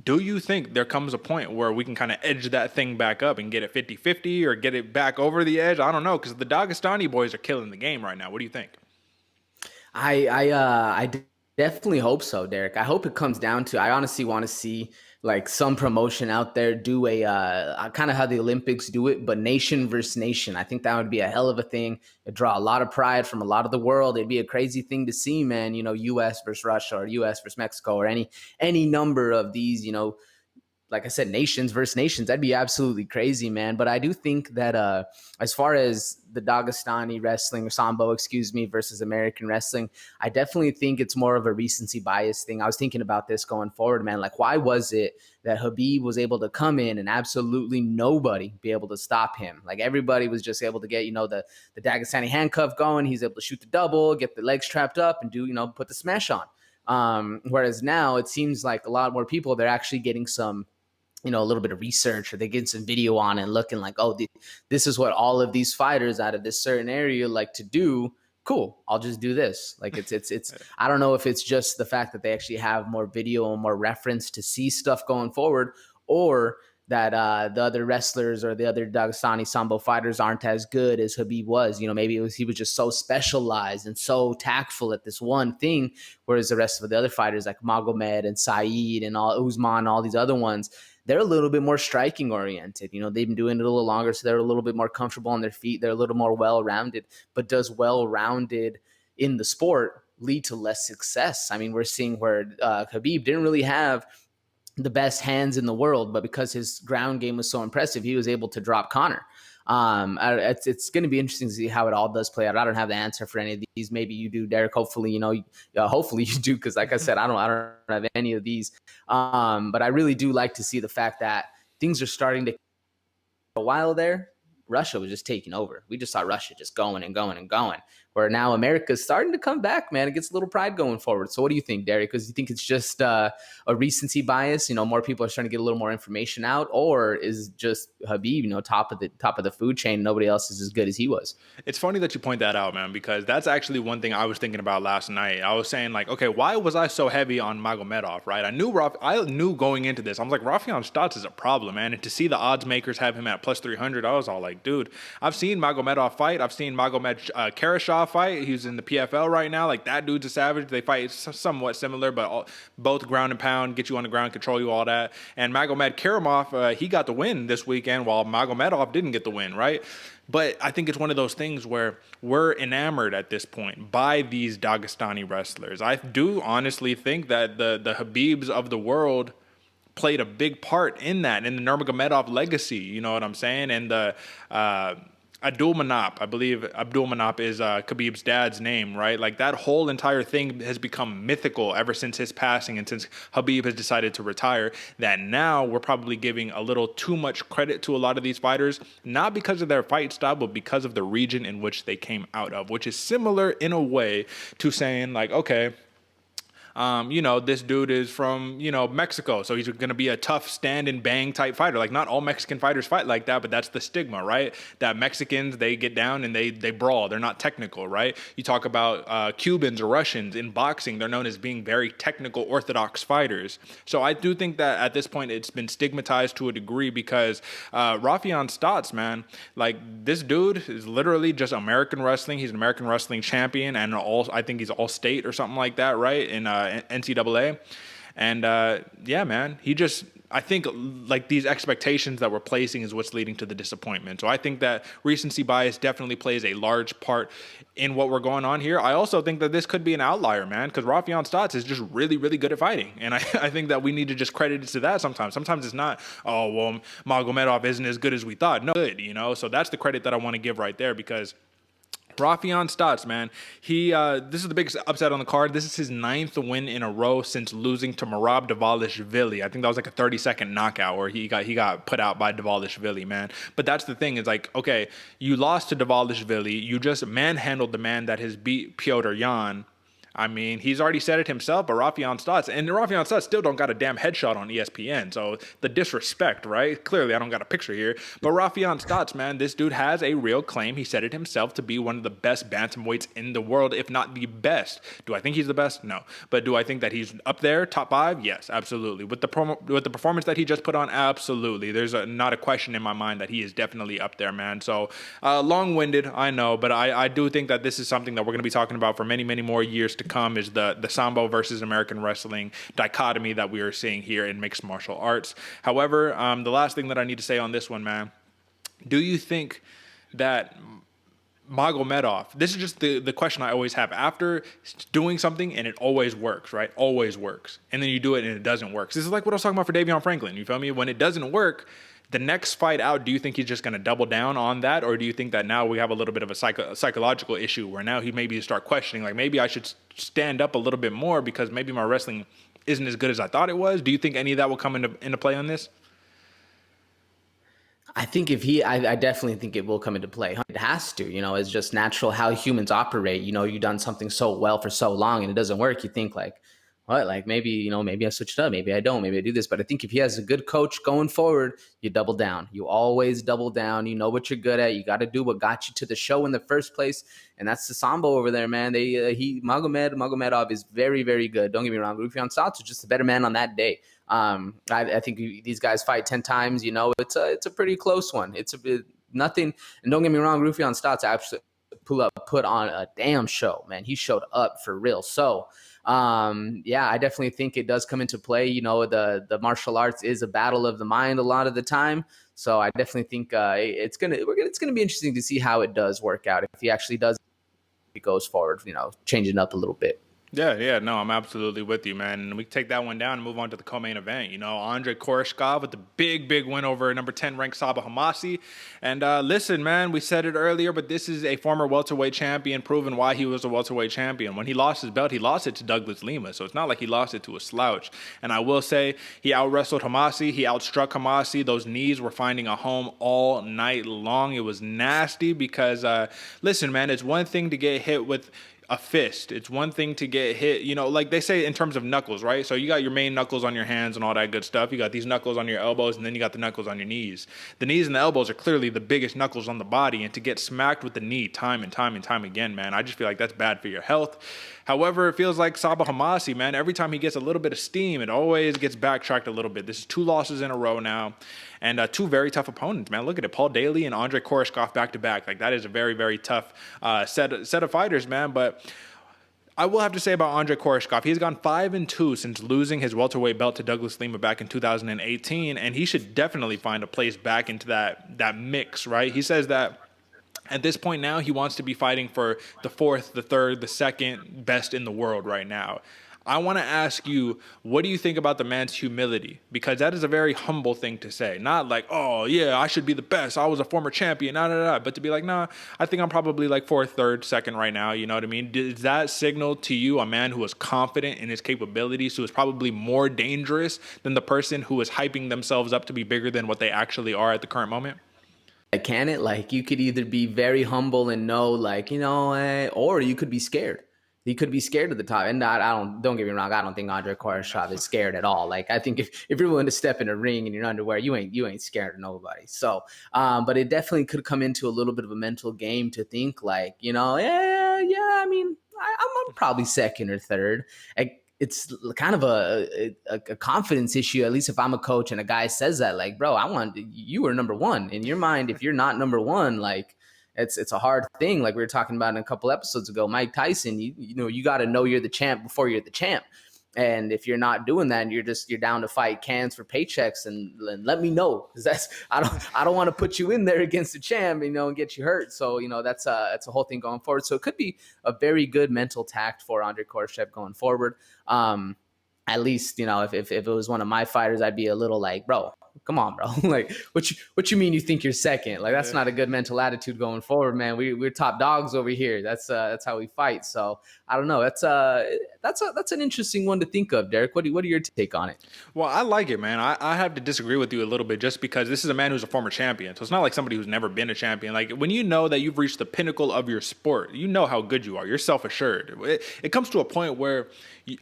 Do you think there comes a point where we can kind of edge that thing back up and get it 50-50 or get it back over the edge? I don't know, because the Dagestani boys are killing the game right now. What do you think? I Definitely hope so, Derick. I hope it comes down to, I honestly want to see like some promotion out there do kind of how the Olympics do it, but nation versus nation. I think that would be a hell of a thing. It'd draw a lot of pride from a lot of the world. It'd be a crazy thing to see, man. US versus Russia, or US versus Mexico, or any number of these, like I said, nations versus nations. That'd be absolutely crazy, man. But I do think that as far as the Dagestani wrestling, or Sambo, excuse me, versus American wrestling, I definitely think it's more of a recency bias thing. I was thinking about this going forward, man. Like, why was it that Khabib was able to come in and absolutely nobody be able to stop him? Like, everybody was just able to get, the Dagestani handcuff going. He's able to shoot the double, get the legs trapped up, and put the smash on. Whereas now it seems like a lot more people, they're actually getting some, a little bit of research, or they get some video on it and looking like, oh, this is what all of these fighters out of this certain area like to do. Cool. I'll just do this. Like it's, I don't know if it's just the fact that they actually have more video and more reference to see stuff going forward, or that the other wrestlers or the other Dagestani Sambo fighters aren't as good as Khabib was. Maybe he was just so specialized and so tactful at this one thing, whereas the rest of the other fighters like Magomed and Saeed and all Usman, all these other ones, they're a little bit more striking oriented. They've been doing it a little longer, so they're a little bit more comfortable on their feet. They're a little more well-rounded. But does well-rounded in the sport lead to less success? I mean, we're seeing where Khabib didn't really have the best hands in the world, but because his ground game was so impressive, he was able to drop Conor. It's going to be interesting to see how it all does play out. I don't have the answer for any of these. Maybe you do, Derick. Hopefully, hopefully you do, because like I said, I don't have any of these. But I really do like to see the fact that things are starting to. A while there, Russia was just taking over. We just saw Russia just going and going and going. Where now America's starting to come back, man. It gets a little pride going forward. So what do you think, Derick? Because you think it's just a recency bias? More people are starting to get a little more information out, or is just Khabib, top of the food chain? Nobody else is as good as he was. It's funny that you point that out, man, because that's actually one thing I was thinking about last night. I was saying, like, okay, why was I so heavy on Magomedov, right? I knew going into this, I was like, Raufeon Stots is a problem, man. And to see the odds makers have him at plus 300, I was all like, dude, I've seen Magomedov fight. I've seen Magomed Koreshkov fight. He's in the PFL right now. Like, that dude's a savage. They fight somewhat similar, but both ground and pound, get you on the ground, control you, all that. And Magomed Karamov, he got the win this weekend, while Magomedov didn't get the win, right? But I think it's one of those things where we're enamored at this point by these Dagestani wrestlers. I do honestly think that the Habibs of the world played a big part in that, in the Nurmagomedov legacy, you know what I'm saying? And the Abdulmanap, I believe Abdulmanap is Khabib's dad's name, right? Like, that whole entire thing has become mythical ever since his passing, and since Khabib has decided to retire, that now we're probably giving a little too much credit to a lot of these fighters, not because of their fight style, but because of the region in which they came out of, which is similar in a way to saying, like, okay, this dude is from, Mexico, so he's going to be a tough stand and bang type fighter. Like, not all Mexican fighters fight like that, but that's the stigma, right? That Mexicans, they get down and they brawl. They're not technical, right? You talk about Cubans or Russians in boxing, they're known as being very technical, orthodox fighters. So I do think that at this point it's been stigmatized to a degree, because Raufeon Stots, man, like, this dude is literally just American wrestling. He's an American wrestling champion, and I think he's all state or something like that, right? In NCAA. And yeah, man, I think, like, these expectations that we're placing is what's leading to the disappointment. So I think that recency bias definitely plays a large part in what we're going on here. I also think that this could be an outlier, man, because Raufeon Stots is just really, really good at fighting. And I think that we need to just credit it to that sometimes. Sometimes it's not, oh, well, Magomedov isn't as good as we thought. No, good, So that's the credit that I want to give right there, because Raufeon Stots, man, this is the biggest upset on the card. This is his 9th win in a row since losing to Merab Dvalishvili. I think that was like a 30-second knockout where he got put out by Dvalishvili, man. But that's the thing, is like, okay, you lost to Dvalishvili, you just manhandled the man that has beat Piotr Yan. I mean, he's already said it himself, but Raufeon Stots still don't got a damn headshot on ESPN. So the disrespect, right? Clearly, I don't got a picture here. But Raufeon Stots, man, this dude has a real claim. He said it himself, to be one of the best bantamweights in the world, if not the best. Do I think he's the best? No. But do I think that he's up there, top 5? Yes, absolutely. With the performance that he just put on, absolutely. There's not a question in my mind that he is definitely up there, man. So long-winded, I know, but I do think that this is something that we're going to be talking about for many, many more years to to come is the Sambo versus American wrestling dichotomy that we are seeing here in mixed martial arts. However, the last thing that I need to say on this one, man, do you think that Magomedov, this is just the question I always have. After doing something and it always works, right? Always works. And then you do it and it doesn't work. So this is like what I was talking about for Davion Franklin. You feel me? When it doesn't work, the next fight out, do you think he's just going to double down on that? Or do you think that now we have a little bit of a psychological issue where now he maybe start questioning, like maybe I should stand up a little bit more because maybe my wrestling isn't as good as I thought it was? Do you think any of that will come into play on this? I think I definitely think it will come into play. It has to, it's just natural how humans operate. You've done something so well for so long and it doesn't work. You think like, what? Like maybe I switched up. Maybe I don't. Maybe I do this. But I think if he has a good coach going forward, you double down. You always double down. You know what you're good at. You got to do what got you to the show in the first place. And that's the Sambo over there, man. Magomedov is very, very good. Don't get me wrong. Raufeon Stots is just a better man on that day. I think these guys fight 10 times. It's a pretty close one. It's nothing. And don't get me wrong. Raufeon Stots actually put on a damn show, man. He showed up for real. So, I definitely think it does come into play. The martial arts is a battle of the mind a lot of the time. So I definitely think it's gonna be interesting to see how it does work out. If he actually does, he goes forward, changing up a little bit. Yeah, no, I'm absolutely with you, man. And we can take that one down and move on to the co-main event. Andrey Koreshkov with the big win over number 10 ranked Sabah Homasi. And listen, man, we said it earlier, but this is a former welterweight champion, proving why he was a welterweight champion. When he lost his belt, he lost it to Douglas Lima, so it's not like he lost it to a slouch. And I will say, he out-wrestled Homasi, he outstruck Homasi. Those knees were finding a home all night long. It was nasty because, listen, man, it's one thing to get hit with a fist. It's one thing to get hit, like they say in terms of knuckles, right? So you got your main knuckles on your hands and all that good stuff. You got these knuckles on your elbows, and then you got the knuckles on your knees. The knees and the elbows are clearly the biggest knuckles on the body, and to get smacked with the knee time and time again, man, I just feel like that's bad for your health. However, it feels like Sabah Homasi, man, every time he gets a little bit of steam, it always gets backtracked a little bit. This is 2 losses in a row now, and 2 very tough opponents, man. Look at it, Paul Daly and Andrey Koreshkov back-to-back. Like, that is a very, very tough set of fighters, man. But I will have to say about Andrey Koreshkov, he's gone 5-2 since losing his welterweight belt to Douglas Lima back in 2018, and he should definitely find a place back into that mix, right? He says that at this point now, he wants to be fighting for the 4th, the 3rd, the 2nd best in the world right now. I want to ask you, what do you think about the man's humility? Because that is a very humble thing to say. Not like, oh, yeah, I should be the best. I was a former champion, But to be like, nah, I think I'm probably like 4th, 3rd, 2nd right now. You know what I mean? Does that signal to you a man who is confident in his capabilities, who is probably more dangerous than the person who is hyping themselves up to be bigger than what they actually are at the current moment? Can it? Like, you could either be very humble and know, like, or you could be scared. You could be scared of the top. And don't get me wrong, I don't think Andrey Koreshkov is scared at all. Like, I think if you're willing to step in a ring in your underwear, you ain't scared of nobody. So, but it definitely could come into a little bit of a mental game to think like, I mean, I'm probably 2nd or 3rd. It's kind of a confidence issue, at least if I'm a coach and a guy says that, like, bro, you are number 1. In your mind, if you're not number 1, like, it's a hard thing. Like we were talking about in a couple episodes ago, Mike Tyson, you got to know you're the champ before you're the champ. And if you're not doing that, you're down to fight cans for paychecks, and let me know, because I don't want to put you in there against the champ, and get you hurt. So that's a whole thing going forward. So it could be a very good mental tact for Andrey Koreshkov going forward. At least if it was one of my fighters, I'd be a little like, bro, come on, bro. Like, what you mean you think you're 2nd? Like, that's not a good mental attitude going forward, man. We're top dogs over here. That's how we fight. So I don't know. That's an interesting one to think of, Derick. What are your take on it? Well, I like it, man. I have to disagree with you a little bit, just because this is a man who's a former champion. So it's not like somebody who's never been a champion. Like, when you know that you've reached the pinnacle of your sport, you know how good you are. You're self-assured. It comes to a point where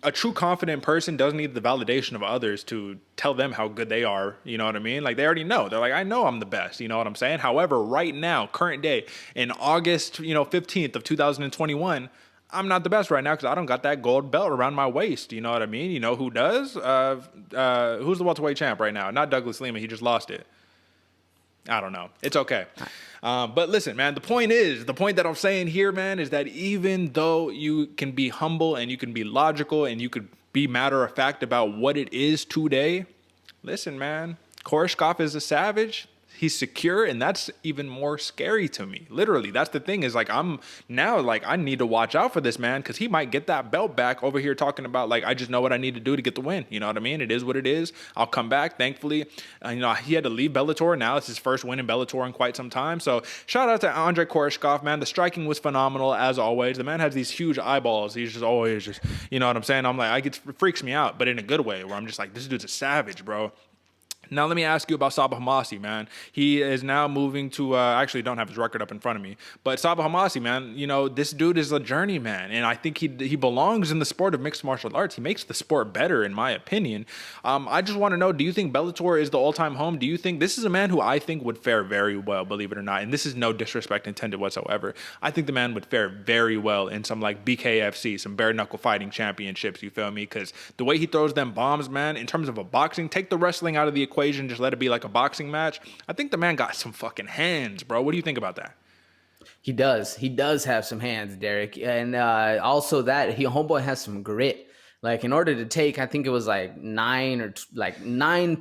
a true confident person doesn't need the validation of others to tell them how good they are. You know what I mean? Like, they already know. They're like, I know I'm the best. You know what I'm saying? However, right now, current day, in August, 15th of 2021, I'm not the best right now because I don't got that gold belt around my waist. You know what I mean? You know who does? Who's the welterweight champ right now? Not Douglas Lima. He just lost it. I don't know. It's okay. But listen, man, the point that I'm saying here, man, is that even though you can be humble and you can be logical and you could be matter of fact about what it is today, listen, man, Koreshkov is a savage. He's secure, and that's even more scary to me. Literally, that's the thing is like I'm now like I need to watch out for this man because he might get that belt back over here talking about like I just know what I need to do to get the win. You know what I mean? It is what it is. I'll come back. Thankfully, he had to leave Bellator. Now it's his first win in Bellator in quite some time. So shout out to Andrey Koreshkov, man. The striking was phenomenal as always. The man has these huge eyeballs. He's just always just you know what I'm saying. I'm like it freaks me out, but in a good way where I'm just like this dude's a savage, bro. Now, let me ask you about Sabah Homasi, man. He is now moving to, actually don't have his record up in front of me, but Sabah Homasi, man, this dude is a journeyman, and I think he belongs in the sport of mixed martial arts. He makes the sport better, in my opinion. I just want to know, do you think Bellator is the all-time home? Do you think this is a man who I think would fare very well, believe it or not, and this is no disrespect intended whatsoever. I think the man would fare very well in some, like, BKFC, some bare-knuckle fighting championships, you feel me? Because the way he throws them bombs, man, in terms of a boxing, take the wrestling out of the equation, just let it be like a boxing match. I think the man got some fucking hands, bro. What do you think about that? He does have some hands, Derick, and also that homeboy has some grit. Like in order to take, I think it was like 9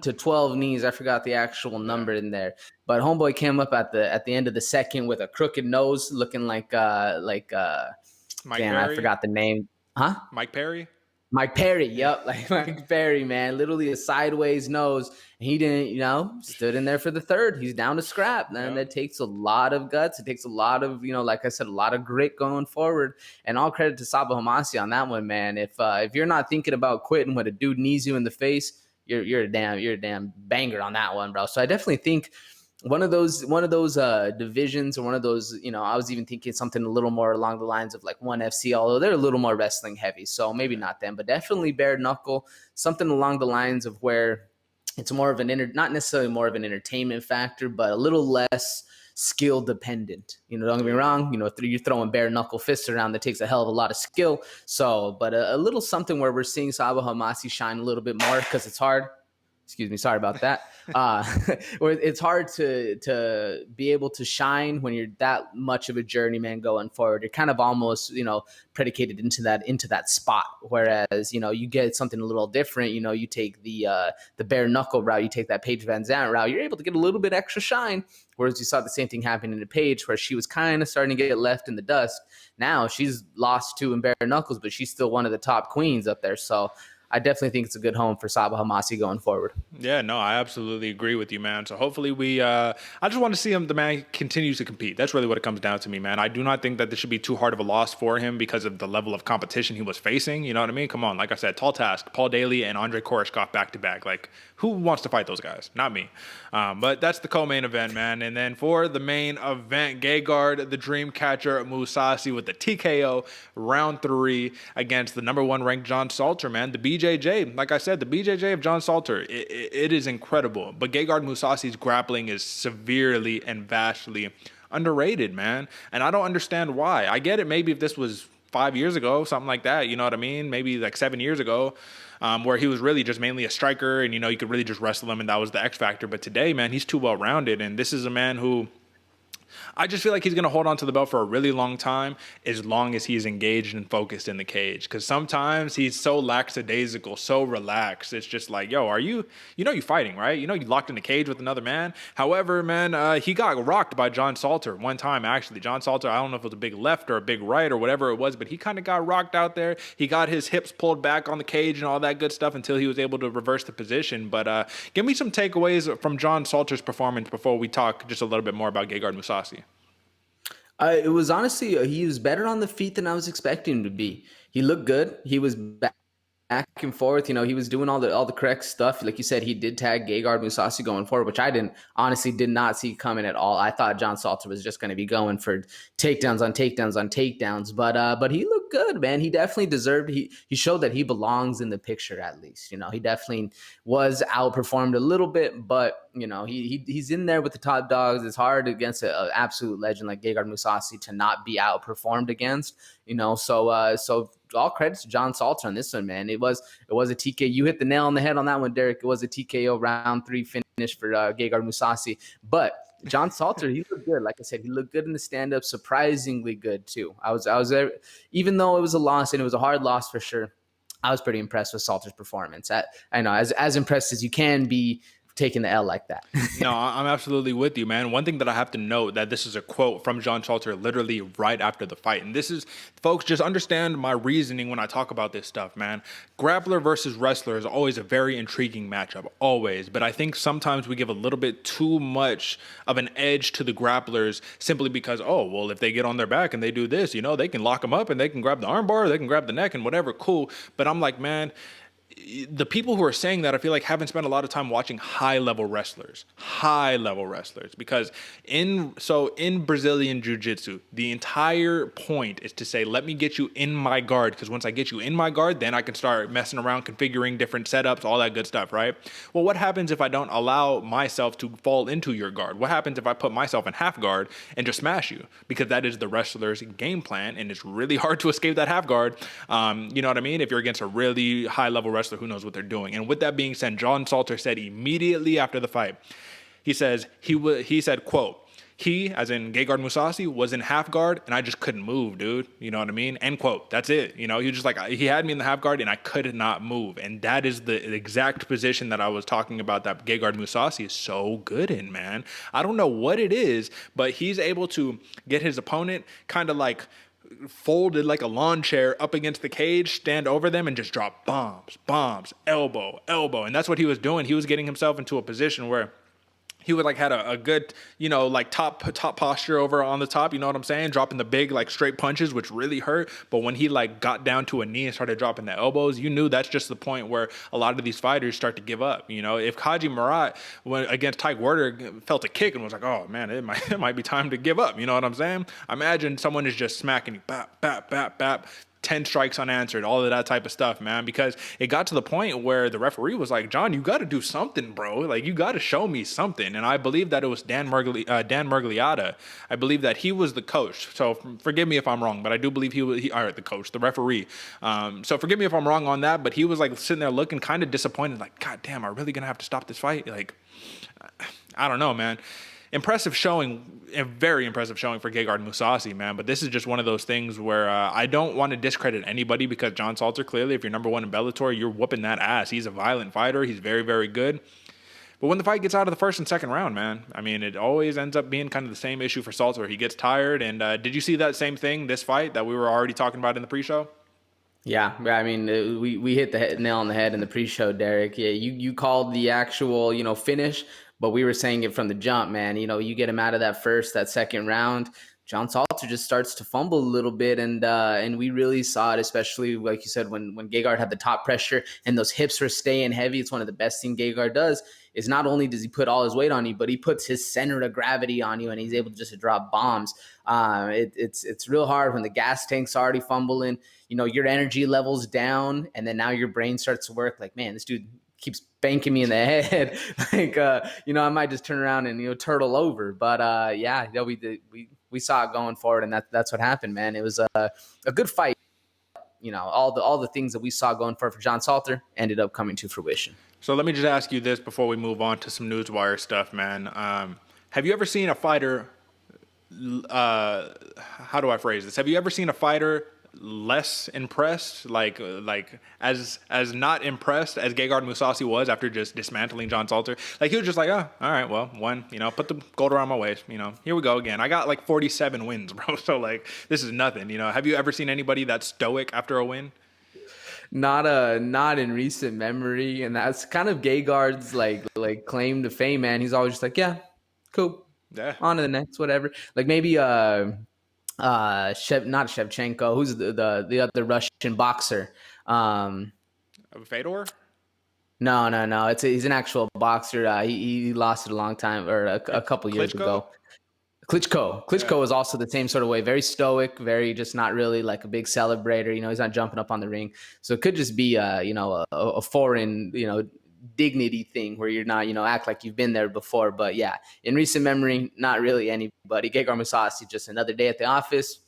to 12 knees. I forgot the actual number in there, but homeboy came up at the end of the second with a crooked nose, looking like Mike Perry? I forgot the name, huh? Mike Perry. Mike Perry, yep, like Mike Perry, man. Literally a sideways nose. He didn't, stood in there for the third. He's down to scrap, man. That takes a lot of guts. It takes a lot of, like I said, a lot of grit going forward. And all credit to Sabah Homasi on that one, man. If you're not thinking about quitting when a dude knees you in the face, you're a damn banger on that one, bro. So I definitely think one of those divisions, or one of those, I was even thinking something a little more along the lines of like ONE FC, although they're a little more wrestling heavy, so maybe not them, but definitely bare knuckle, something along the lines of where it's more of not necessarily more of an entertainment factor, but a little less skill dependent. Don't get me wrong, you're throwing bare knuckle fists around, that takes a hell of a lot of skill. So, but a little something where we're seeing Sabah Homasi shine a little bit more because it's hard. Excuse me, sorry about that. Where it's hard to be able to shine when you're that much of a journeyman going forward. You're kind of almost, predicated into that spot. Whereas, you get something a little different. You take the bare knuckle route, you take that Paige VanZant route. You're able to get a little bit extra shine. Whereas you saw the same thing happen in the Paige, where she was kind of starting to get left in the dust. Now she's lost 2 in bare knuckles, but she's still one of the top queens up there. So I definitely think it's a good home for Sabah Homasi going forward. Yeah, no, I absolutely agree with you, man. So hopefully I just want to see the man continues to compete. That's really what it comes down to me, man. I do not think that this should be too hard of a loss for him because of the level of competition he was facing. You know what I mean? Come on. Like I said, tall task. Paul Daly and Andrey Koreshkov back to back. Like, who wants to fight those guys? Not me. But that's the co-main event, man. And then for the main event, Gegard, the Dreamcatcher Mousasi with the TKO round 3 against the number 1 ranked John Salter, man. The BJJ, like I said, the BJJ of John Salter, it is incredible. But Gegard Mousasi's grappling is severely and vastly underrated, man. And I don't understand why. I get it maybe if this was 5 years ago, something like that, you know what I mean? Maybe like 7 years ago, where he was really just mainly a striker and, you could really just wrestle him and that was the X factor. But today, man, he's too well-rounded. And this is a man who I just feel like he's going to hold on to the belt for a really long time as long as he's engaged and focused in the cage. Because sometimes he's so lackadaisical, so relaxed. It's just like, yo, you're fighting, right? You locked in the cage with another man. However, man, he got rocked by John Salter one time, actually. John Salter, I don't know if it was a big left or a big right or whatever it was, but he kind of got rocked out there. He got his hips pulled back on the cage and all that good stuff until he was able to reverse the position. But give me some takeaways from John Salter's performance before we talk just a little bit more about Gegard Mousasi. It was honestly, he was better on the feet than I was expecting him to be. He looked good. He was back and forth. He was doing all the correct stuff. Like you said, he did tag Gegard Mousasi going forward, which I did not see coming at all. I thought John Salter was just going to be going for takedowns on takedowns on takedowns. But he looked good, man. He definitely deserved. He showed that he belongs in the picture at least. He definitely was outperformed a little bit, but he's in there with the top dogs. It's hard against an absolute legend like Gegard Mousasi to not be outperformed against. So all credits to John Salter on this one, man. It was a TKO. You hit the nail on the head on that one, Derick. It was a TKO round 3 finish for Gegard Mousasi. But John Salter, he looked good. Like I said, he looked good in the stand-up, surprisingly good too. I was there, even though it was a loss and it was a hard loss for sure. I was pretty impressed with Salter's performance. I know as impressed as you can be taking the L like that. No, I'm absolutely with you, man. One thing that I have to note that this is a quote from John Salter literally right after the fight. And this is, folks, just understand my reasoning when I talk about this stuff, man. Grappler versus wrestler is always a very intriguing matchup, always. But I think sometimes we give a little bit too much of an edge to the grapplers simply because, oh, well, if they get on their back and they do this, they can lock them up and they can grab the armbar, they can grab the neck and whatever, cool. But I'm like, man, the people who are saying that, I feel like haven't spent a lot of time watching high level wrestlers, because in Brazilian jiu-jitsu, the entire point is to say, let me get you in my guard. Because once I get you in my guard, then I can start messing around, configuring different setups, all that good stuff, right? Well, what happens if I don't allow myself to fall into your guard? What happens if I put myself in half guard and just smash you? Because that is the wrestler's game plan, and it's really hard to escape that half guard. You know what I mean? If you're against a really high level wrestler who knows what they're doing. And with that being said, John Salter said immediately after the fight, he said, quote, he, as in Gegard Mousasi, was in half guard and I just couldn't move, dude. You know what I mean? End quote. That's it. He just like, he had me in the half guard and I could not move. And that is the exact position that I was talking about that Gegard Mousasi is so good in, man. I don't know what it is, but he's able to get his opponent kind of like folded like a lawn chair up against the cage, stand over them and just drop bombs, elbow. And that's what he was doing. He was getting himself into a position where he would like had a good, like top posture over on the top, you know what I'm saying? Dropping the big like straight punches, which really hurt. But when he like got down to a knee and started dropping the elbows, you knew that's just the point where a lot of these fighters start to give up. If Khadzhimurat went against Ty Gwerder felt a kick and was like, oh man, it might be time to give up. You know what I'm saying? Imagine someone is just smacking you, bap, 10 strikes unanswered, all of that type of stuff, man, because it got to the point where the referee was like, John, you got to do something, bro. Like, you got to show me something. And I believe that it was Dan Mergliata. I believe that he was the coach. So forgive me if I'm wrong, but I do believe the coach, the referee. So forgive me if I'm wrong on that, but he was like sitting there looking kind of disappointed, like, God damn, am I really going to have to stop this fight? Like, I don't know, man. Impressive showing, a very impressive showing for Gegard Mousasi, man. But this is just one of those things where I don't want to discredit anybody because John Salter, clearly, if you're number one in Bellator, you're whooping that ass. He's a violent fighter. He's very, very good. But when the fight gets out of the first and second round, man, I mean, it always ends up being kind of the same issue for Salter. He gets tired. And did you see that same thing, this fight that we were already talking about in the pre-show? Yeah, I mean, we hit the nail on the head in the pre-show, Derick. Yeah, you called the actual, finish, but we were saying it from the jump, man. You get him out of that second round, John Salter just starts to fumble a little bit, and we really saw it, especially like you said, when Gegard had the top pressure and those hips were staying heavy. It's one of the best things Gegard does is not only does he put all his weight on you, but he puts his center of gravity on you, and he's able just to drop bombs. It's real hard when the gas tank's already fumbling. Your energy level's down, and then now your brain starts to work like, man, this dude keeps banking me in the head. Like, I might just turn around and, turtle over. But, we saw it going forward, and that's what happened, man. It was a good fight. All the things that we saw going forward for John Salter ended up coming to fruition. So let me just ask you this before we move on to some Newswire stuff, man. Have you ever seen a fighter, how do I phrase this? Have you ever seen a fighter less impressed, like as not impressed as Gegard Mousasi was after just dismantling John Salter? Like, he was just like, oh, all right, well, one, put the gold around my waist, here we go again. I got like 47 wins, bro. So like, this is nothing, Have you ever seen anybody that stoic after a win? Not in recent memory, and that's kind of Gegard's like claim to fame, man. He's always just like, yeah, cool, yeah, on to the next, whatever. Like maybe not Shevchenko, who's the other Russian boxer, Fedor. No. He's an actual boxer. He lost it a long time, or a couple years ago. Klitschko was also the same sort of way, very stoic, very just not really like a big celebrator. He's not jumping up on the ring, so it could just be a foreign dignity thing where you're not act like you've been there before. But yeah, in recent memory, not really anybody. Gegard Mousasi, just another day at the office,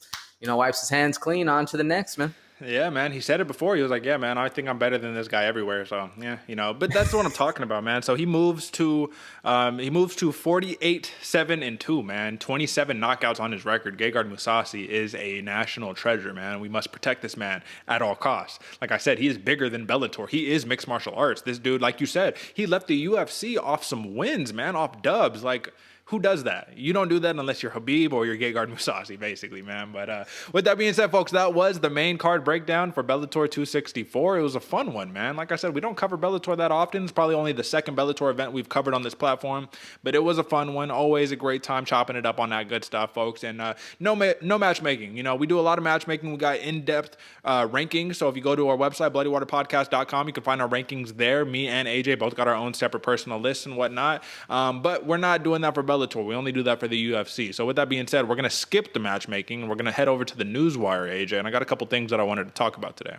wipes his hands clean, on to the next, man. Yeah, man. He said it before. He was like, "Yeah, man, I think I'm better than this guy everywhere." So yeah, But that's what I'm talking about, man. So he moves to 48-7-2, man. 27 knockouts on his record. Gegard Mousasi is a national treasure, man. We must protect this man at all costs. Like I said, he is bigger than Bellator. He is mixed martial arts. This dude, like you said, he left the UFC off some wins, man, off dubs. Like, who does that? You don't do that unless you're Khabib or you're Gegard Mousasi, basically, man. But with that being said, folks, that was the main card breakdown for Bellator 264. It was a fun one, man. Like I said, we don't cover Bellator that often. It's probably only the second Bellator event we've covered on this platform, but it was a fun one. Always a great time chopping it up on that good stuff, folks. And no matchmaking. We do a lot of matchmaking. We got in-depth rankings. So if you go to our website, bloodywaterpodcast.com, you can find our rankings there. Me and AJ both got our own separate personal lists and whatnot. But we're not doing that for Bellator. We only do that for the UFC. So with that being said, we're going to skip the matchmaking and we're going to head over to the newswire, AJ. And I got a couple things that I wanted to talk about today.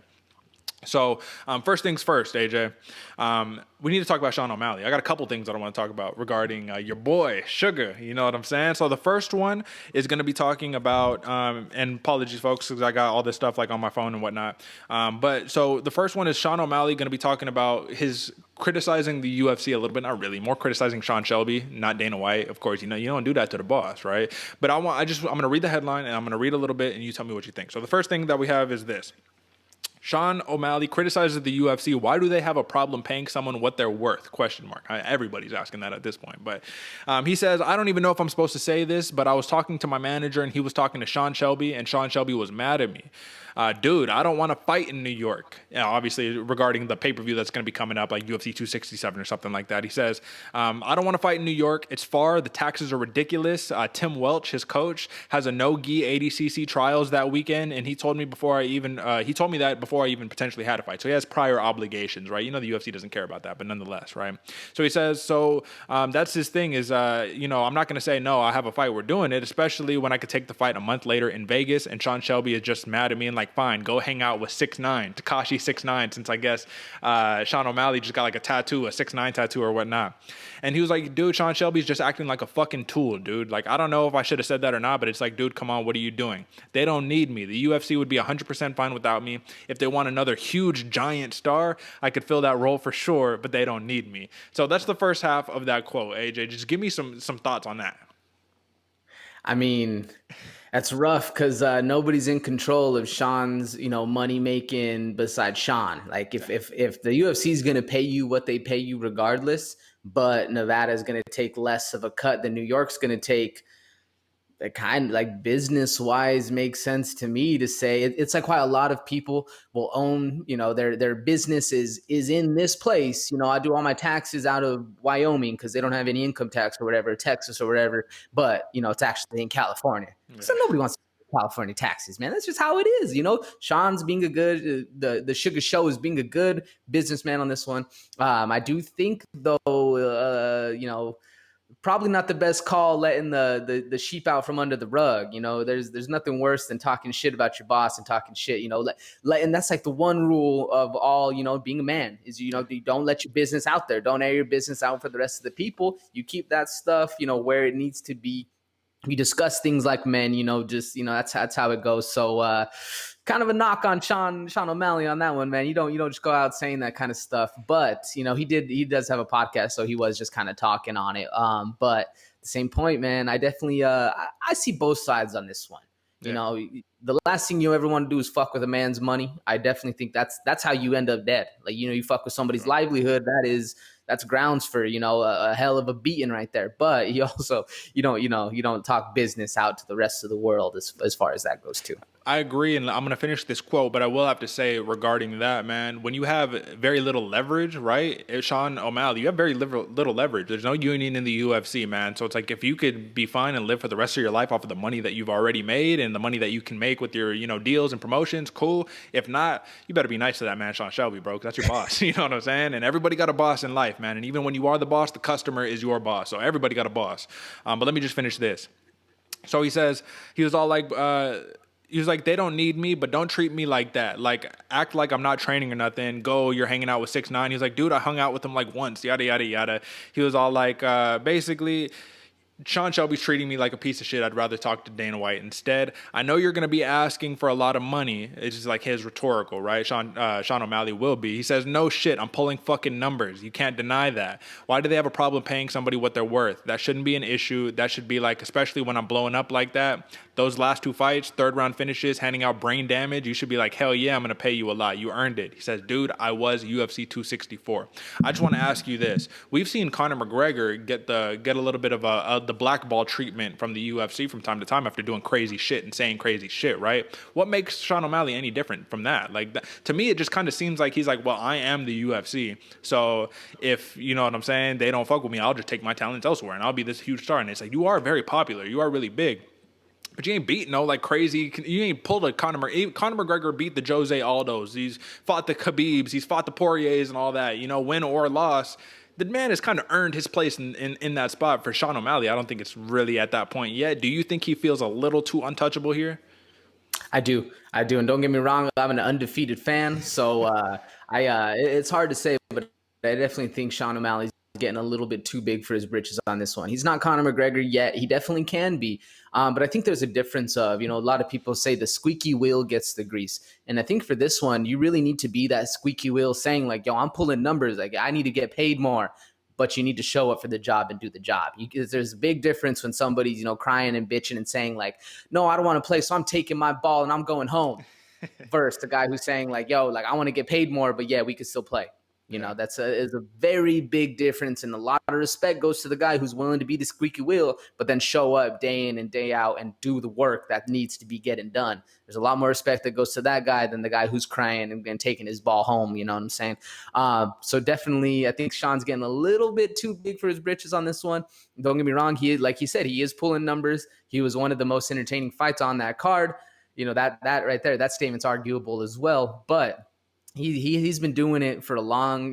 So first things first, AJ, we need to talk about Sean O'Malley. I got a couple things that I want to talk about regarding your boy, Sugar. You know what I'm saying? So the first one is going to be talking about, and apologies, folks, because I got all this stuff like on my phone and whatnot. But so the first one is Sean O'Malley going to be talking about his criticizing the UFC a little bit, not really, more criticizing Sean Shelby, not Dana White. Of course, you don't do that to the boss, right? But I'm going to read the headline and I'm going to read a little bit and you tell me what you think. So the first thing that we have is this. Sean O'Malley criticizes the UFC. Why do they have a problem paying someone what they're worth? ? Everybody's asking that at this point. But he says, I don't even know if I'm supposed to say this, but I was talking to my manager and he was talking to Sean Shelby and Sean Shelby was mad at me. Dude, I don't want to fight in New York. Obviously, regarding the pay-per-view that's going to be coming up, like UFC 267 or something like that. He says, I don't want to fight in New York. It's far. The taxes are ridiculous. Tim Welch, his coach, has a no-gi 80cc trials that weekend, and he told me before I even potentially had a fight. So he has prior obligations, right? The UFC doesn't care about that, but nonetheless, right? So he says, that's his thing is, I'm not going to say, no, I have a fight. We're doing it, especially when I could take the fight a month later in Vegas, and Sean Shelby is just mad at me and like, fine, go hang out with 6'9", Tekashi 6'9", since I guess Sean O'Malley just got like a 6'9" tattoo or whatnot. And he was like, dude, Sean Shelby's just acting like a fucking tool, dude. Like, I don't know if I should have said that or not, but it's like, dude, come on, what are you doing? They don't need me. The UFC would be 100% fine without me. If they want another huge, giant star, I could fill that role for sure, but they don't need me. So that's the first half of that quote, AJ. Just give me some thoughts on that. I mean, that's rough because nobody's in control of Sean's, money making besides Sean. Like if the UFC is going to pay you what they pay you regardless, but Nevada is going to take less of a cut than New York's going to take, that kind of like business wise makes sense to me to say. It's like why a lot of people will own, their business is in this place. I do all my taxes out of Wyoming because they don't have any income tax or whatever, Texas or whatever, but it's actually in California. Yeah. So nobody wants to pay California taxes, man. That's just how it is. Sean's being a good, the Sugar Show is being a good businessman on this one. I do think though, probably not the best call letting the sheep out from under the rug. There's nothing worse than talking shit about your boss and talking shit, and that's like the one rule of all, being a man is, you don't let your business out there. Don't air your business out for the rest of the people. You keep that stuff, where it needs to be. We discuss things like men, that's how it goes. So, kind of a knock on Sean O'Malley on that one, man. You don't just go out saying that kind of stuff, but he does have a podcast, so he was just kind of talking on it. But at the same point, man, I definitely I see both sides on this one. Yeah. The last thing you ever want to do is fuck with a man's money. I definitely think that's how you end up dead. Like, you fuck with somebody's livelihood. That's grounds for, a hell of a beating right there. But you also, you don't talk business out to the rest of the world as far as that goes too. I agree, and I'm going to finish this quote, but I will have to say regarding that, man, when you have very little leverage, right, Sean O'Malley, you have very little leverage. There's no union in the UFC, man. So it's like if you could be fine and live for the rest of your life off of the money that you've already made and the money that you can make with your, deals and promotions, cool. If not, you better be nice to that man, Sean Shelby, bro, because that's your boss. You know what I'm saying? And everybody got a boss in life, man. And even when you are the boss, the customer is your boss. So everybody got a boss. But let me just finish this. So he says, he was all like, he was like, they don't need me, but don't treat me like that. Like, act like I'm not training or nothing. Go, you're hanging out with 6'9". He was like, dude, I hung out with him like once, yada, yada, yada. He was all like, basically, Sean Shelby's treating me like a piece of shit. I'd rather talk to Dana White instead. I know you're going to be asking for a lot of money. It's just like his rhetorical, right? Sean O'Malley will be. He says, no shit, I'm pulling fucking numbers. You can't deny that. Why do they have a problem paying somebody what they're worth? That shouldn't be an issue. That should be like, especially when I'm blowing up like that, those last 2 fights, third round finishes, handing out brain damage, you should be like, hell yeah, I'm going to pay you a lot. You earned it. He says, dude, I was UFC 264. I just want to ask you this. We've seen Conor McGregor get a little bit of the blackball treatment from the UFC from time to time after doing crazy shit and saying crazy shit, right? What makes Sean O'Malley any different from that? Like, to me, it just kind of seems like he's like, well, I am the UFC. So if, you know what I'm saying, they don't fuck with me, I'll just take my talents elsewhere and I'll be this huge star. And it's like, you are very popular. You are really big. But you ain't beat no like crazy. You ain't pulled a Conor McGregor beat the Jose Aldos. He's fought the Khabibs. He's fought the Poiriers and all that. You know, win or loss. The man has kind of earned his place in that spot. For Sean O'Malley, I don't think it's really at that point yet. Do you think he feels a little too untouchable here? I do. And don't get me wrong, I'm an undefeated fan. So it's hard to say, but I definitely think Sean O'Malley's getting a little bit too big for his britches on this one. He's not Conor McGregor yet. He definitely can be. But I think there's a difference of, a lot of people say the squeaky wheel gets the grease. And I think for this one, you really need to be that squeaky wheel saying like, yo, I'm pulling numbers. Like, I need to get paid more. But you need to show up for the job and do the job. There's a big difference when somebody's, crying and bitching and saying like, no, I don't want to play, so I'm taking my ball and I'm going home. Versus the guy who's saying like, yo, like I want to get paid more, but yeah, we can still play. That's is a very big difference, and a lot of respect goes to the guy who's willing to be the squeaky wheel, but then show up day in and day out and do the work that needs to be getting done. There's a lot more respect that goes to that guy than the guy who's crying and taking his ball home. You know what I'm saying? So definitely, I think Sean's getting a little bit too big for his britches on this one. Don't get me wrong. Like he said, he is pulling numbers. He was one of the most entertaining fights on that card. That right there, that statement's arguable as well, but he's been doing it for a long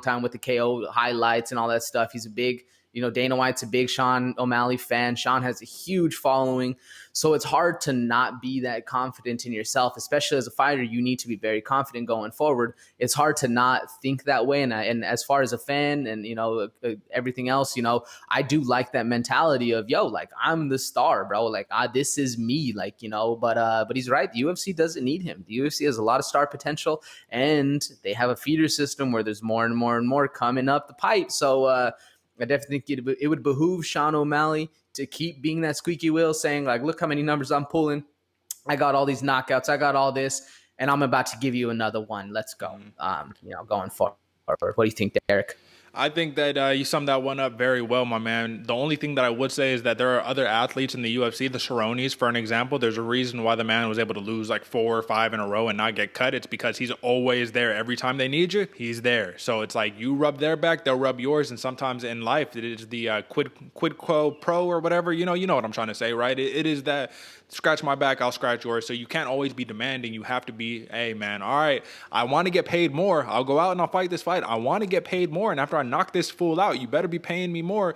time with the KO highlights and all that stuff. He's a big, Dana White's a big Sean O'Malley fan. Sean has a huge following. So it's hard to not be that confident in yourself, especially as a fighter. You need to be very confident going forward. It's hard to not think that way. And as far as a fan and, everything else, I do like that mentality of, yo, like I'm the star, bro. Like this is me, like, but he's right. The UFC doesn't need him. The UFC has a lot of star potential and they have a feeder system where there's more and more and more coming up the pipe. So, I definitely think it would behoove Sean O'Malley to keep being that squeaky wheel, saying like, look how many numbers I'm pulling. I got all these knockouts. I got all this, and I'm about to give you another one. Let's go. Going forward. What do you think, Derick? I think that you summed that one up very well, my man. The only thing that I would say is that there are other athletes in the UFC, the Cerrones, for an example. There's a reason why the man was able to lose like 4 or 5 in a row and not get cut. It's because he's always there. Every time they need you, he's there. So it's like you rub their back, they'll rub yours. And sometimes in life, it is the quid quo pro or whatever. You know what I'm trying to say, right? It is that scratch my back, I'll scratch yours. So you can't always be demanding. You have to be, hey, man, all right, I want to get paid more. I'll go out and I'll fight this fight. I want to get paid more. And after I knock this fool out, you better be paying me more,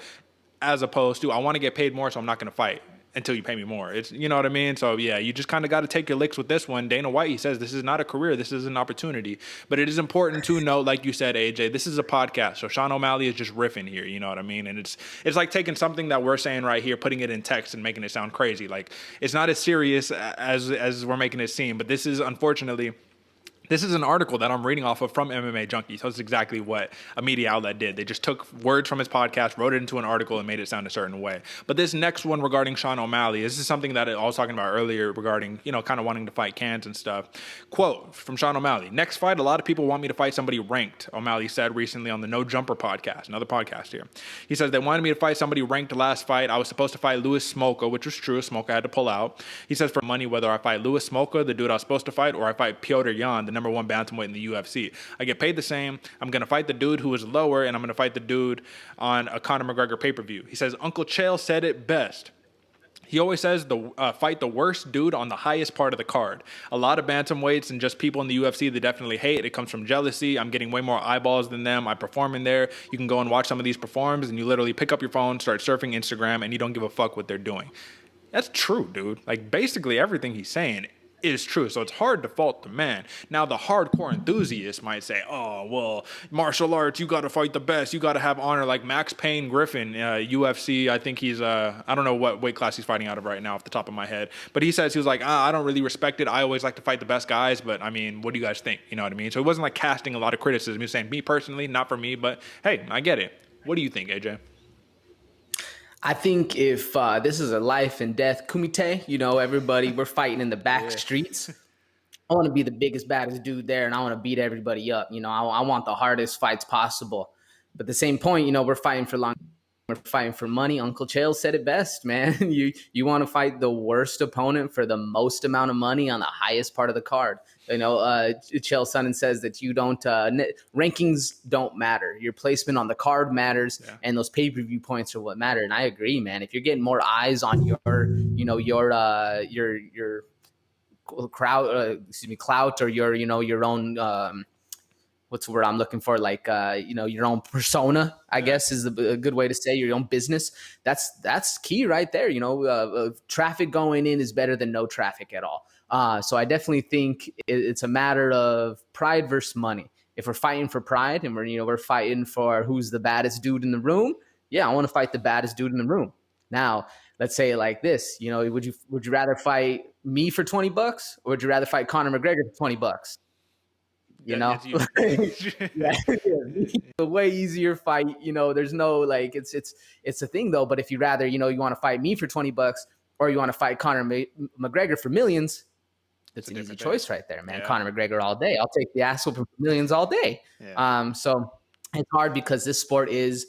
as opposed to I want to get paid more, so I'm not going to fight until you pay me more. It's, you know what I mean? So yeah, you just kind of got to take your licks with this one. Dana White, he says this is not a career, this is an opportunity. But it is important to note, like you said, AJ, this is a podcast. So Sean O'Malley is just riffing here, you know what I mean? And it's like taking something that we're saying right here, putting it in text and making it sound crazy. Like it's not as serious as we're making it seem, but this is unfortunately This is an article that I'm reading off of from MMA Junkie. So it's exactly what a media outlet did. They just took words from his podcast, wrote it into an article, and made it sound a certain way. But this next one regarding Sean O'Malley, this is something that I was talking about earlier regarding, kind of wanting to fight cans and stuff. Quote from Sean O'Malley: "Next fight, a lot of people want me to fight somebody ranked," O'Malley said recently on the No Jumper podcast, another podcast here. He says, "They wanted me to fight somebody ranked last fight. I was supposed to fight Louis Smolka, which was true. Smolka had to pull out." He says, "For money, whether I fight Louis Smolka, the dude I was supposed to fight, or I fight Piotr Jan, the number one bantamweight in the UFC. I get paid the same. I'm going to fight the dude who is lower, and I'm going to fight the dude on a Conor McGregor pay-per-view." He says, "Uncle Chael said it best. He always says fight the worst dude on the highest part of the card. A lot of bantamweights and just people in the UFC that definitely hate. It comes from jealousy. I'm getting way more eyeballs than them. I perform in there. You can go and watch some of these performs, and you literally pick up your phone, start surfing Instagram, and you don't give a fuck what they're doing." That's true, dude. Like, basically everything he's saying is true. So it's hard to fault the man. Now, the hardcore enthusiasts might say, oh, well, martial arts, you got to fight the best. You got to have honor. Like Max Payne Griffin, UFC, I think he's, I don't know what weight class he's fighting out of right now off the top of my head. But he says, he was like, I don't really respect it. I always like to fight the best guys. But, I mean, what do you guys think? You know what I mean? So it wasn't like casting a lot of criticism. He was saying, me personally, not for me. But, hey, I get it. What do you think, AJ? I think if this is a life and death kumite, you know, everybody, we're fighting in the back streets. I want to be the biggest, baddest dude there, and I want to beat everybody up. You know, I want the hardest fights possible. But at the same point, you know, we're fighting for we're fighting for money. Uncle Chael said it best, man. You want to fight the worst opponent for the most amount of money on the highest part of the card. You know, Chael Sonnen says that you don't rankings don't matter. Your placement on the card matters, and those pay-per-view points are what matter. And I agree, man. If you're getting more eyes on your crowd, clout, or your own. What's the word I'm looking for? Like, your own persona, I guess is a good way to say, your own business. That's key right there. You know, traffic going in is better than no traffic at all. So I definitely think it's a matter of pride versus money. If we're fighting for pride and we're fighting for who's the baddest dude in the room, I want to fight the baddest dude in the room. Now, let's say it like this. You know, would you rather fight me for $20, or would you rather fight Conor McGregor for $20? You know, a way easier fight. You know, there's no like it's a thing though. But if you rather, you want to fight me for $20, or you want to fight Conor McGregor for millions, it's an easy choice right there, man. Conor McGregor all day. I'll take the ass whooping for millions all day. So it's hard because this sport is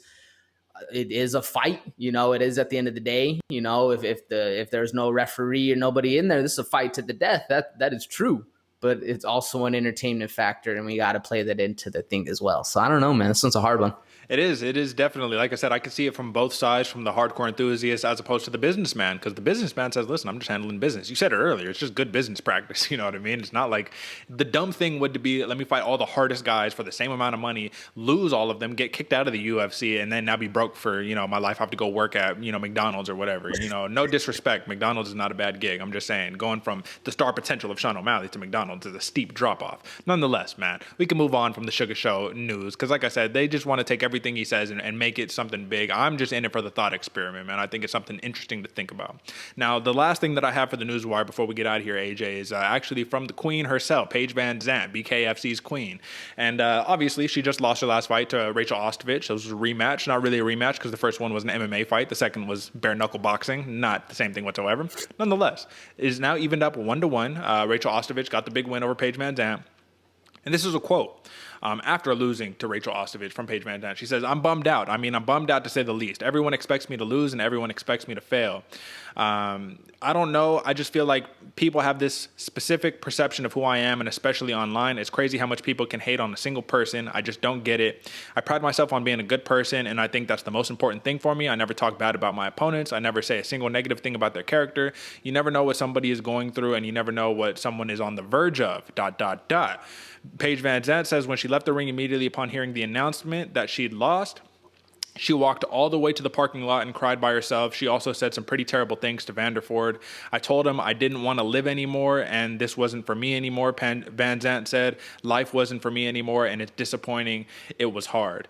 a fight. You know, it is at the end of the day. You know, if there's no referee or nobody in there, this is a fight to the death. That is true. But it's also an entertainment factor, and we got to play that into the thing as well. So I don't know, man. This one's a hard one. It is definitely. Like I said, I can see it from both sides, from the hardcore enthusiast as opposed to the businessman, because the businessman says, listen, I'm just handling business. You said it earlier. It's just good business practice. You know what I mean? It's not like the dumb thing would be, let me fight all the hardest guys for the same amount of money, lose all of them, get kicked out of the UFC, and then now be broke for, my life. I have to go work at, McDonald's or whatever. No disrespect. McDonald's is not a bad gig. I'm just saying, going from the star potential of Sean O'Malley to McDonald's is a steep drop off. Nonetheless, man, we can move on from the Sugar Show news, because like I said, they just want to take everything he says and make it something big. I'm just in it for the thought experiment, man. I think it's something interesting to think about. Now, the last thing that I have for the Newswire before we get out of here, AJ, is actually from the queen herself, Paige VanZant, BKFC's queen. And obviously, she just lost her last fight to Rachel Ostovich. So it was a rematch. Not really a rematch, because the first one was an MMA fight. The second was bare knuckle boxing. Not the same thing whatsoever. Nonetheless, it is now evened up 1-1. Rachel Ostovich got the big win over Paige VanZant. And this is a quote. After losing to Rachel Ostovich from Paige VanZant, she says, I'm bummed out. I mean, I'm bummed out to say the least. Everyone expects me to lose and everyone expects me to fail. I don't know. I just feel like people have this specific perception of who I am, and especially online. It's crazy how much people can hate on a single person. I just don't get it. I pride myself on being a good person, and I think that's the most important thing for me. I never talk bad about my opponents. I never say a single negative thing about their character. You never know what somebody is going through, and you never know what someone is on the verge of, ... Paige VanZant says when she left the ring immediately upon hearing the announcement that she'd lost, she walked all the way to the parking lot and cried by herself. She also said some pretty terrible things to Vanderford. I told him I didn't want to live anymore, and this wasn't for me anymore. VanZant said life wasn't for me anymore, and it's disappointing. It was hard.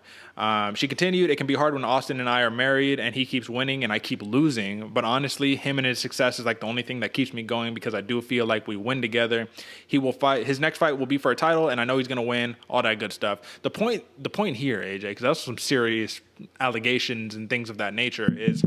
She continued, it can be hard when Austin and I are married and he keeps winning and I keep losing. But honestly, him and his success is like the only thing that keeps me going, because I do feel like we win together. He will fight. His next fight will be for a title, and I know he's going to win, all that good stuff. The point here, AJ, because that's some serious allegations and things of that nature, is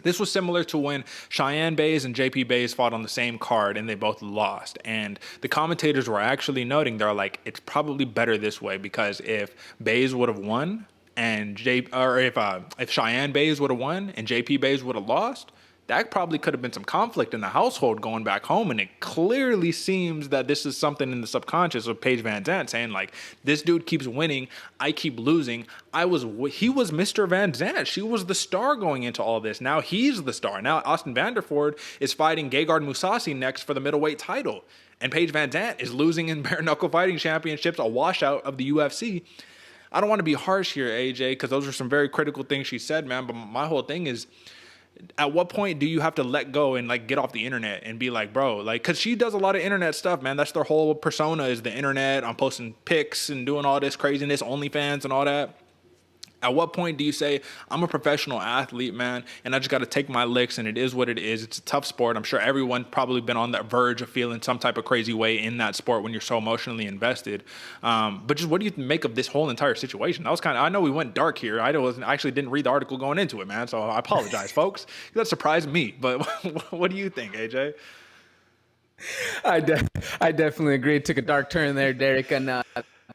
this was similar to when Cheyenne Bays and JP Bays fought on the same card and they both lost. And the commentators were actually noting, they're like, it's probably better this way, because if Bays would have won and if Cheyenne Bays would have won and JP Bays would have lost, that probably could have been some conflict in the household going back home. And it clearly seems that this is something in the subconscious of Paige VanZant, saying like, this dude keeps winning, I keep losing. He was Mr. VanZant. She was the star going into all this. Now he's the star. Now Austin Vanderford is fighting Gegard Mousasi next for the middleweight title. And Paige VanZant is losing in bare knuckle fighting championships, a washout of the UFC. I don't want to be harsh here, AJ, because those are some very critical things she said, man. But my whole thing is, at what point do you have to let go and like get off the internet and be like, bro, like, cause she does a lot of internet stuff, man. That's their whole persona is the internet. I'm posting pics and doing all this craziness, OnlyFans and all that. At what point do you say, I'm a professional athlete, man, and I just got to take my licks, and it is what it is. It's a tough sport. I'm sure everyone probably been on that verge of feeling some type of crazy way in that sport when you're so emotionally invested. But just what do you make of this whole entire situation? That was kind of, I know we went dark here. I actually didn't read the article going into it, man, so I apologize, folks. That surprised me. But what do you think, AJ? I definitely agree. It took a dark turn there, Derick, and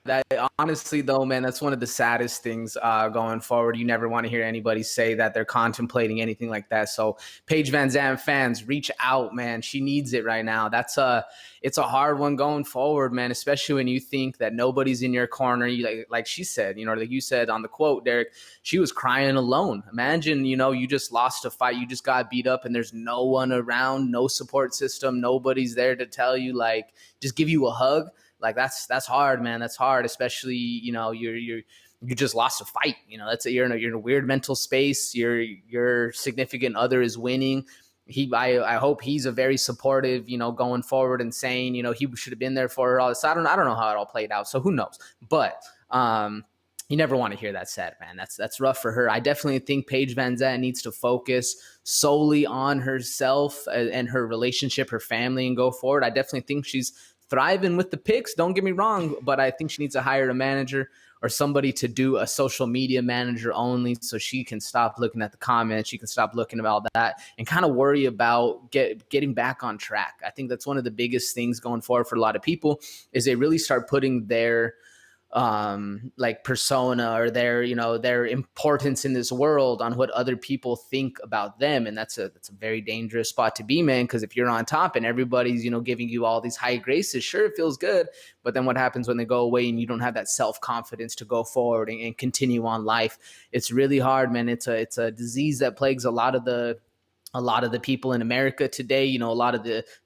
that honestly, though, man, that's one of the saddest things going forward. You never want to hear anybody say that they're contemplating anything like that. So Paige VanZant fans, reach out, man. She needs it right now. It's a hard one going forward, man, especially when you think that nobody's in your corner. Like she said, like you said on the quote, Derick, she was crying alone. Imagine, you just lost a fight. You just got beat up and there's no one around, no support system. Nobody's there to tell you, like, just give you a hug. Like that's hard, man. That's hard, especially, you just lost a fight. You're in a weird mental space. Your significant other is winning. I hope he's a very supportive, going forward and saying, he should have been there for her. All this. I don't know how it all played out. So who knows? But you never want to hear that said, man. That's rough for her. I definitely think Paige VanZant needs to focus solely on herself and her relationship, her family, and go forward. I definitely think she's thriving with the picks, don't get me wrong, but I think she needs to hire a manager or somebody to do a social media manager only, so she can stop looking at the comments, she can stop looking at all that, and kind of worry about getting back on track. I think that's one of the biggest things going forward for a lot of people is they really start putting their like persona or their importance in this world on what other people think about them. And that's a very dangerous spot to be, man, because if you're on top and everybody's, giving you all these high graces, sure, it feels good. But then what happens when they go away and you don't have that self-confidence to go forward and continue on life? It's really hard, man. It's a disease that plagues a lot of the people in America today,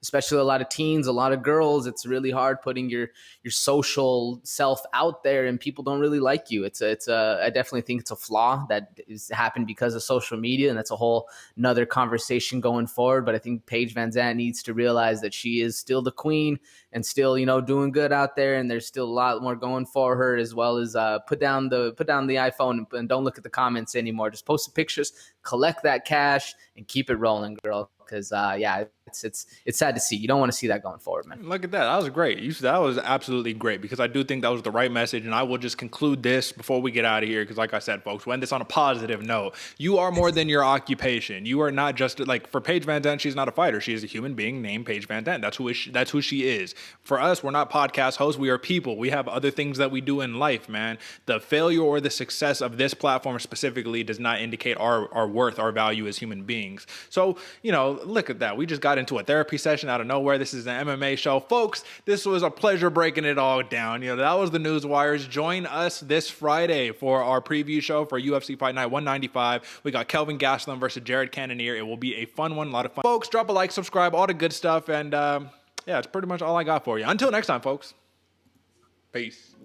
especially a lot of teens, a lot of girls. It's really hard putting your social self out there and people don't really like you. I definitely think it's a flaw that has happened because of social media, and that's a whole another conversation going forward. But I think Paige VanZant needs to realize that she is still the queen and still, doing good out there. And there's still a lot more going for her, as well as put down the iPhone and don't look at the comments anymore. Just post the pictures, collect that cash, and keep it rolling, girl. Because it's sad to see. You don't want to see that going forward, man. Look at that. That was great. That was absolutely great, because I do think that was the right message. And I will just conclude this before we get out of here, because like I said, folks, we end this on a positive note. You are more than your occupation. You are not just like, for Paige VanZant, she's not a fighter. She is a human being named Paige VanZant. That's who she is. For us, we're not podcast hosts. We are people. We have other things that we do in life, man. The failure or the success of this platform specifically does not indicate our worth, our value as human beings. So, look at that. We just got into a therapy session out of nowhere. This is an MMA show. Folks, this was a pleasure breaking it all down. That was the news wires. Join us this Friday for our preview show for UFC Fight Night 195. We got Kelvin Gastelum versus Jared Cannonier. It will be a fun one, a lot of fun. Folks, drop a like, subscribe, all the good stuff. And it's pretty much all I got for you. Until next time, folks. Peace.